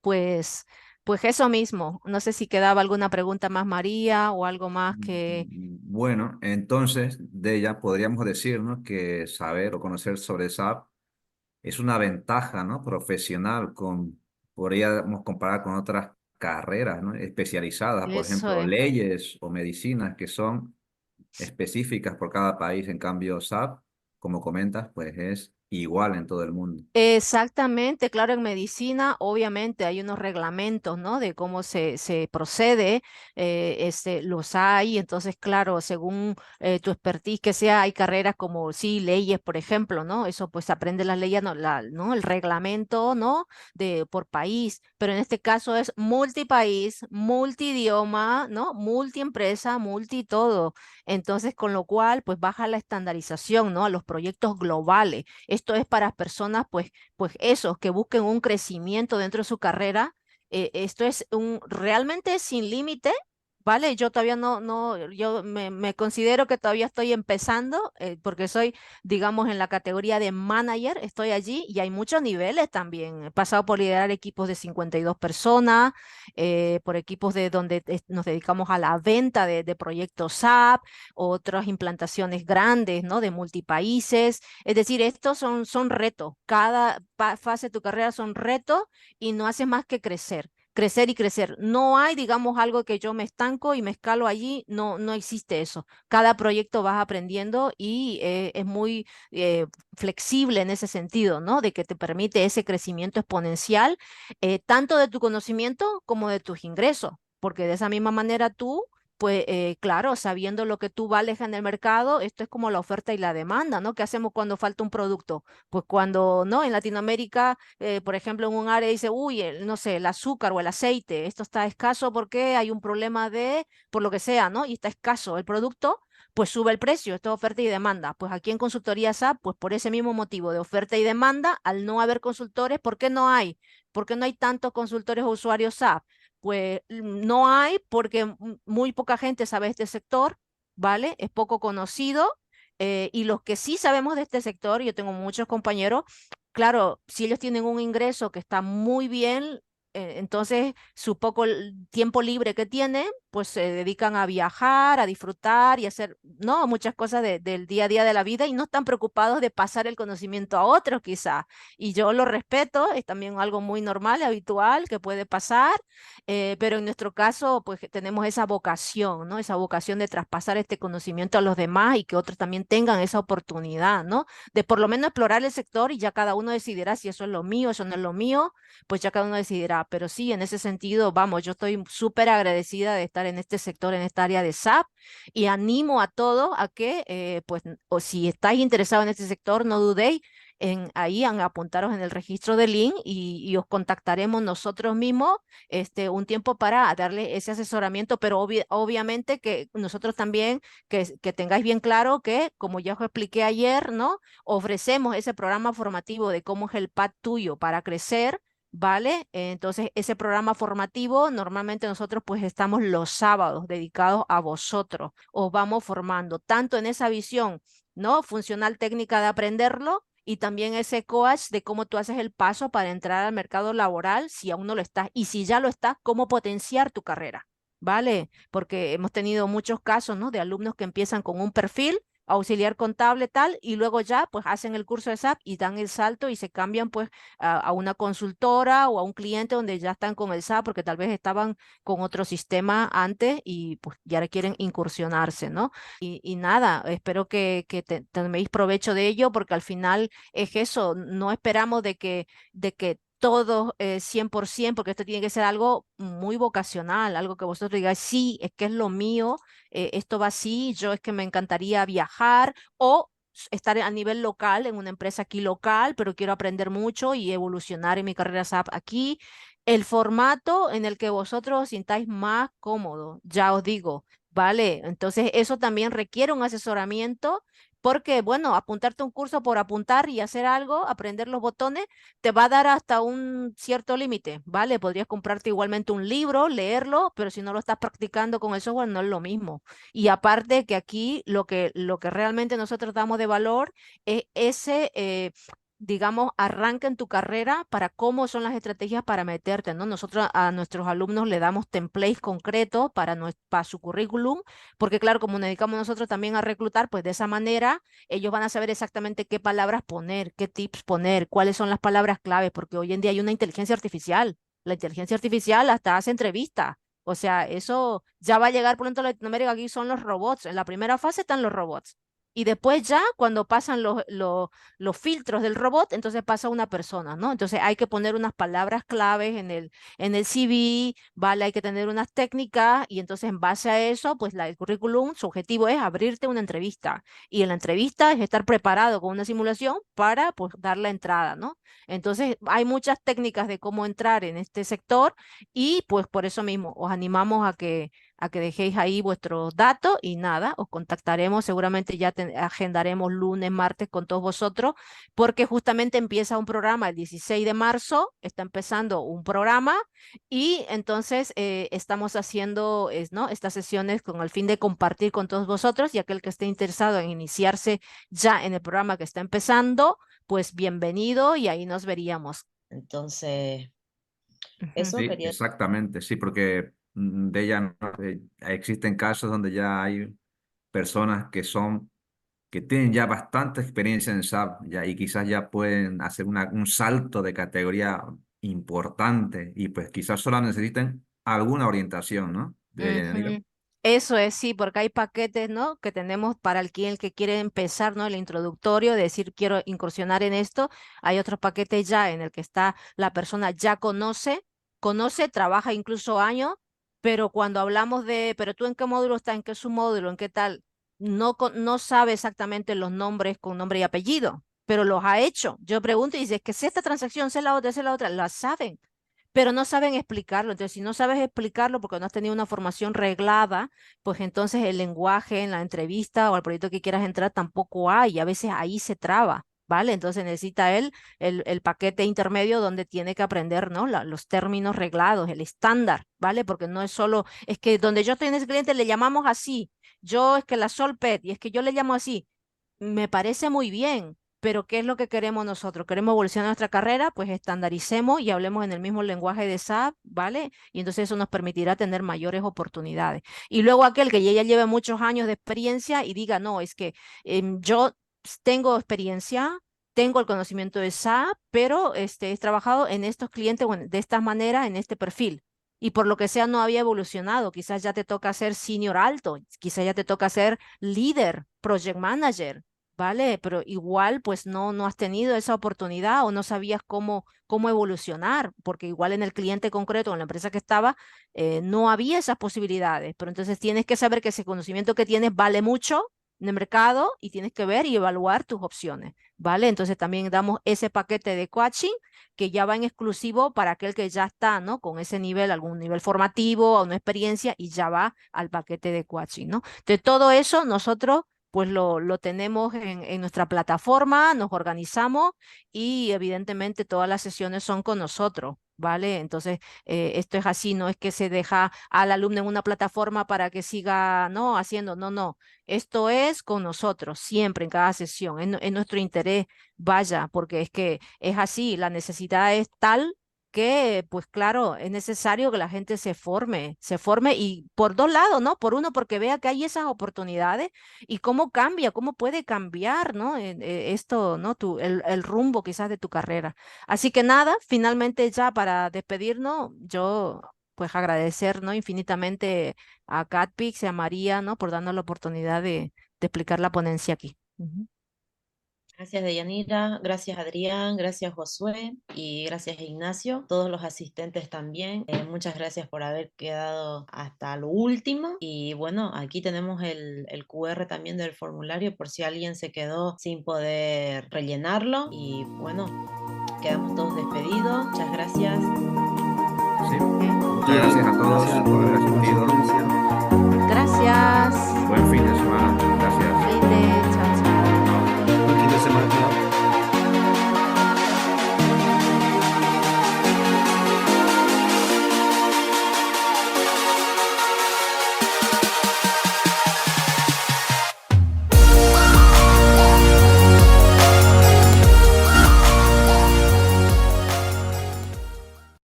Pues, pues eso mismo. No sé si quedaba alguna pregunta más, María, o algo más que... Bueno, entonces de ella podríamos decirnos que saber o conocer sobre SAP es una ventaja, ¿no? Profesional podríamos comparar con otras carreras, ¿no? Especializadas, por Eso ejemplo, es. leyes o medicinas que son específicas por cada país. En cambio, SAP, como comentas, pues es igual en todo el mundo. Exactamente, claro, en medicina obviamente hay unos reglamentos, ¿no? De cómo se procede, los hay, entonces, claro, según tu expertise que sea, hay carreras como, sí, leyes, por ejemplo, ¿no? Eso pues aprende las leyes, ¿no? ¿no? El reglamento, ¿no? Por país, pero en este caso es multipaís, multidioma, ¿no? Multiempresa, multi todo. Entonces, con lo cual, pues baja la estandarización, ¿no? A los proyectos globales. Esto es para personas, pues esos que busquen un crecimiento dentro de su carrera. Esto es realmente sin límite, ¿vale? Yo todavía yo me considero que todavía estoy empezando, porque soy, digamos, en la categoría de manager, estoy allí y hay muchos niveles también. He pasado por liderar equipos de 52 personas, por equipos de donde nos dedicamos a la venta de proyectos SAP, otras implantaciones grandes, ¿no? De multipaíses. Es decir, estos son retos. Cada fase de tu carrera son retos y no hace más que crecer. Crecer y crecer. No hay, digamos, algo que yo me estanco y me escalo allí. No, no existe eso. Cada proyecto vas aprendiendo y es muy flexible en ese sentido, ¿no? De que te permite ese crecimiento exponencial, tanto de tu conocimiento como de tus ingresos, porque de esa misma manera tú pues claro, sabiendo lo que tú vales en el mercado, esto es como la oferta y la demanda, ¿no? ¿Qué hacemos cuando falta un producto? Pues cuando, ¿no? En Latinoamérica, por ejemplo, en un área dice, uy, no sé, el azúcar o el aceite, esto está escaso porque hay un problema por lo que sea, ¿no? Y está escaso el producto, pues sube el precio, esto es oferta y demanda. Pues aquí en consultoría SAP, pues por ese mismo motivo de oferta y demanda, al no haber consultores, ¿por qué no hay? ¿Por qué no hay tantos consultores o usuarios SAP? Pues no hay porque muy poca gente sabe de este sector, ¿vale? Es poco conocido. Y los que sí sabemos de este sector, yo tengo muchos compañeros, claro, si ellos tienen un ingreso que está muy bien, entonces su poco tiempo libre que tienen, pues se dedican a viajar, a disfrutar y hacer, ¿no? Muchas cosas del día a día de la vida y no están preocupados de pasar el conocimiento a otros quizá. Y yo lo respeto, es también algo muy normal, habitual, que puede pasar, pero en nuestro caso, pues tenemos esa vocación, ¿no? Esa vocación de traspasar este conocimiento a los demás y que otros también tengan esa oportunidad, ¿no? De por lo menos explorar el sector y ya cada uno decidirá si eso es lo mío, eso no es lo mío, pues ya cada uno decidirá. SAP, pero sí, en ese sentido, vamos, yo estoy súper agradecida de estar en este sector, en esta área de SAP, y animo a todos a que, pues, o si estáis interesados en este sector, no dudéis en ahí en apuntaros en el registro de link y os contactaremos nosotros mismos un tiempo para darle ese asesoramiento, pero obviamente que nosotros también, que tengáis bien claro que, como ya os expliqué ayer, ¿no? Ofrecemos ese programa formativo de cómo es el path tuyo para crecer, ¿vale? Entonces, ese programa formativo, normalmente nosotros pues estamos los sábados dedicados a vosotros, os vamos formando tanto en esa visión, ¿no? Funcional técnica de aprenderlo y también ese coach de cómo tú haces el paso para entrar al mercado laboral si aún no lo estás y si ya lo estás, cómo potenciar tu carrera, ¿vale? Porque hemos tenido muchos casos, ¿no? De alumnos que empiezan con un perfil auxiliar contable tal, y luego ya pues hacen el curso de SAP y dan el salto y se cambian pues a una consultora o a un cliente donde ya están con el SAP porque tal vez estaban con otro sistema antes y pues ya quieren incursionarse, ¿no? Y nada, espero que toméis provecho de ello porque al final es eso, no esperamos de que todos 100%, porque esto tiene que ser algo muy vocacional, algo que vosotros digáis, sí, es que es lo mío, esto va así, yo es que me encantaría viajar o estar a nivel local, en una empresa aquí local, pero quiero aprender mucho y evolucionar en mi carrera SAP aquí. El formato en el que vosotros os sintáis más cómodo, ya os digo, ¿vale? Entonces eso también requiere un asesoramiento porque, bueno, apuntarte a un curso por apuntar y hacer algo, aprender los botones, te va a dar hasta un cierto límite, ¿vale? Podrías comprarte igualmente un libro, leerlo, pero si no lo estás practicando con el software no es lo mismo. Y aparte que aquí lo que realmente nosotros damos de valor es ese, digamos, arranca en tu carrera para cómo son las estrategias para meterte, ¿no? Nosotros a nuestros alumnos le damos templates concretos para su currículum, porque claro, como nos dedicamos nosotros también a reclutar, pues de esa manera ellos van a saber exactamente qué palabras poner, qué tips poner, cuáles son las palabras claves, porque hoy en día hay una inteligencia artificial. La inteligencia artificial hasta hace entrevistas. O sea, eso ya va a llegar pronto a Latinoamérica. Aquí son los robots. En la primera fase están los robots. Y después ya, cuando pasan los filtros del robot, entonces pasa una persona, ¿no? Entonces hay que poner unas palabras claves en el CV, ¿vale? Hay que tener unas técnicas y entonces en base a eso, pues el currículum, su objetivo es abrirte una entrevista. Y en la entrevista es estar preparado con una simulación para, pues, dar la entrada, ¿no? Entonces hay muchas técnicas de cómo entrar en este sector y pues por eso mismo os animamos a que dejéis ahí vuestros datos y nada, os contactaremos, seguramente ya agendaremos lunes, martes con todos vosotros, porque justamente empieza un programa el 16 de marzo, está empezando un programa y entonces estamos haciendo ¿no? estas sesiones con el fin de compartir con todos vosotros y aquel que esté interesado en iniciarse ya en el programa que está empezando, pues bienvenido y ahí nos veríamos. Entonces, Ujú. eso Sí, quería. exactamente, sí, porque de ella existen casos donde ya hay personas que tienen ya bastante experiencia en SAP ya, y quizás ya pueden hacer un salto de categoría importante y pues quizás solo necesiten alguna orientación, ¿no? De Yanira. Ujú. Eso es, sí, porque hay paquetes, ¿no? Que tenemos para el que quiere empezar, ¿no? El introductorio, decir, quiero incursionar en esto. Hay otros paquetes ya en el que está la persona ya conoce, trabaja incluso años, pero cuando hablamos pero tú en qué módulo estás, en qué submódulo, en qué tal, no sabe exactamente los nombres con nombre y apellido, pero los ha hecho. Yo pregunto y dice, es que si esta transacción, es la otra, la saben pero no saben explicarlo. Entonces, si no sabes explicarlo porque no has tenido una formación reglada, pues entonces el lenguaje en la entrevista o al proyecto que quieras entrar tampoco hay. A veces ahí se traba, ¿vale? Entonces necesita él el paquete intermedio donde tiene que aprender, ¿no? Los términos reglados, el estándar, ¿vale? Porque no es solo, es que donde yo estoy en ese cliente le llamamos así. Yo es que la Solpet y es que yo le llamo así. Me parece muy bien, pero ¿qué es lo que queremos nosotros? ¿Queremos evolucionar nuestra carrera? Pues estandaricemos y hablemos en el mismo lenguaje de SAP, ¿vale? Y entonces eso nos permitirá tener mayores oportunidades. Y luego aquel que ya lleve muchos años de experiencia y diga, no, es que yo tengo experiencia, tengo el conocimiento de SAP, pero he trabajado en estos clientes de esta manera, en este perfil. Y por lo que sea no había evolucionado, quizás ya te toca ser senior alto, quizás ya te toca ser líder, project manager, ¿vale? Pero igual pues no has tenido esa oportunidad o no sabías cómo evolucionar, porque igual en el cliente concreto, en la empresa que estaba, no había esas posibilidades, pero entonces tienes que saber que ese conocimiento que tienes vale mucho en el mercado y tienes que ver y evaluar tus opciones, ¿vale? Entonces también damos ese paquete de coaching que ya va en exclusivo para aquel que ya está, ¿no? Con ese nivel, algún nivel formativo o una experiencia y ya va al paquete de coaching, ¿no? De todo eso nosotros pues lo tenemos en nuestra plataforma, nos organizamos y evidentemente todas las sesiones son con nosotros, ¿vale? Entonces, esto es así, no es que se deja al alumno en una plataforma para que siga, ¿no? Haciendo, no. Esto es con nosotros, siempre, en cada sesión, en nuestro interés, vaya, porque es que es así, la necesidad es tal que, pues claro, es necesario que la gente se forme y por dos lados, ¿no? Por uno, porque vea que hay esas oportunidades y cómo cambia, cómo puede cambiar, ¿no? Esto, ¿no? El rumbo quizás de tu carrera. Así que nada, finalmente ya para despedirnos, yo pues agradecer, ¿no? Infinitamente a Catpix y a María, ¿no? Por darnos la oportunidad de explicar la ponencia aquí. Ujú. Gracias, Deyanira, gracias, Adrián, gracias, Josué, y gracias, Ignacio, todos los asistentes también. Muchas gracias por haber quedado hasta lo último. Y bueno, aquí tenemos el QR también del formulario por si alguien se quedó sin poder rellenarlo. Y bueno, quedamos todos despedidos. Muchas gracias. Sí. Ok. Muchas gracias a todos Gracias a por todos haber por la asistido. asistencia. Gracias.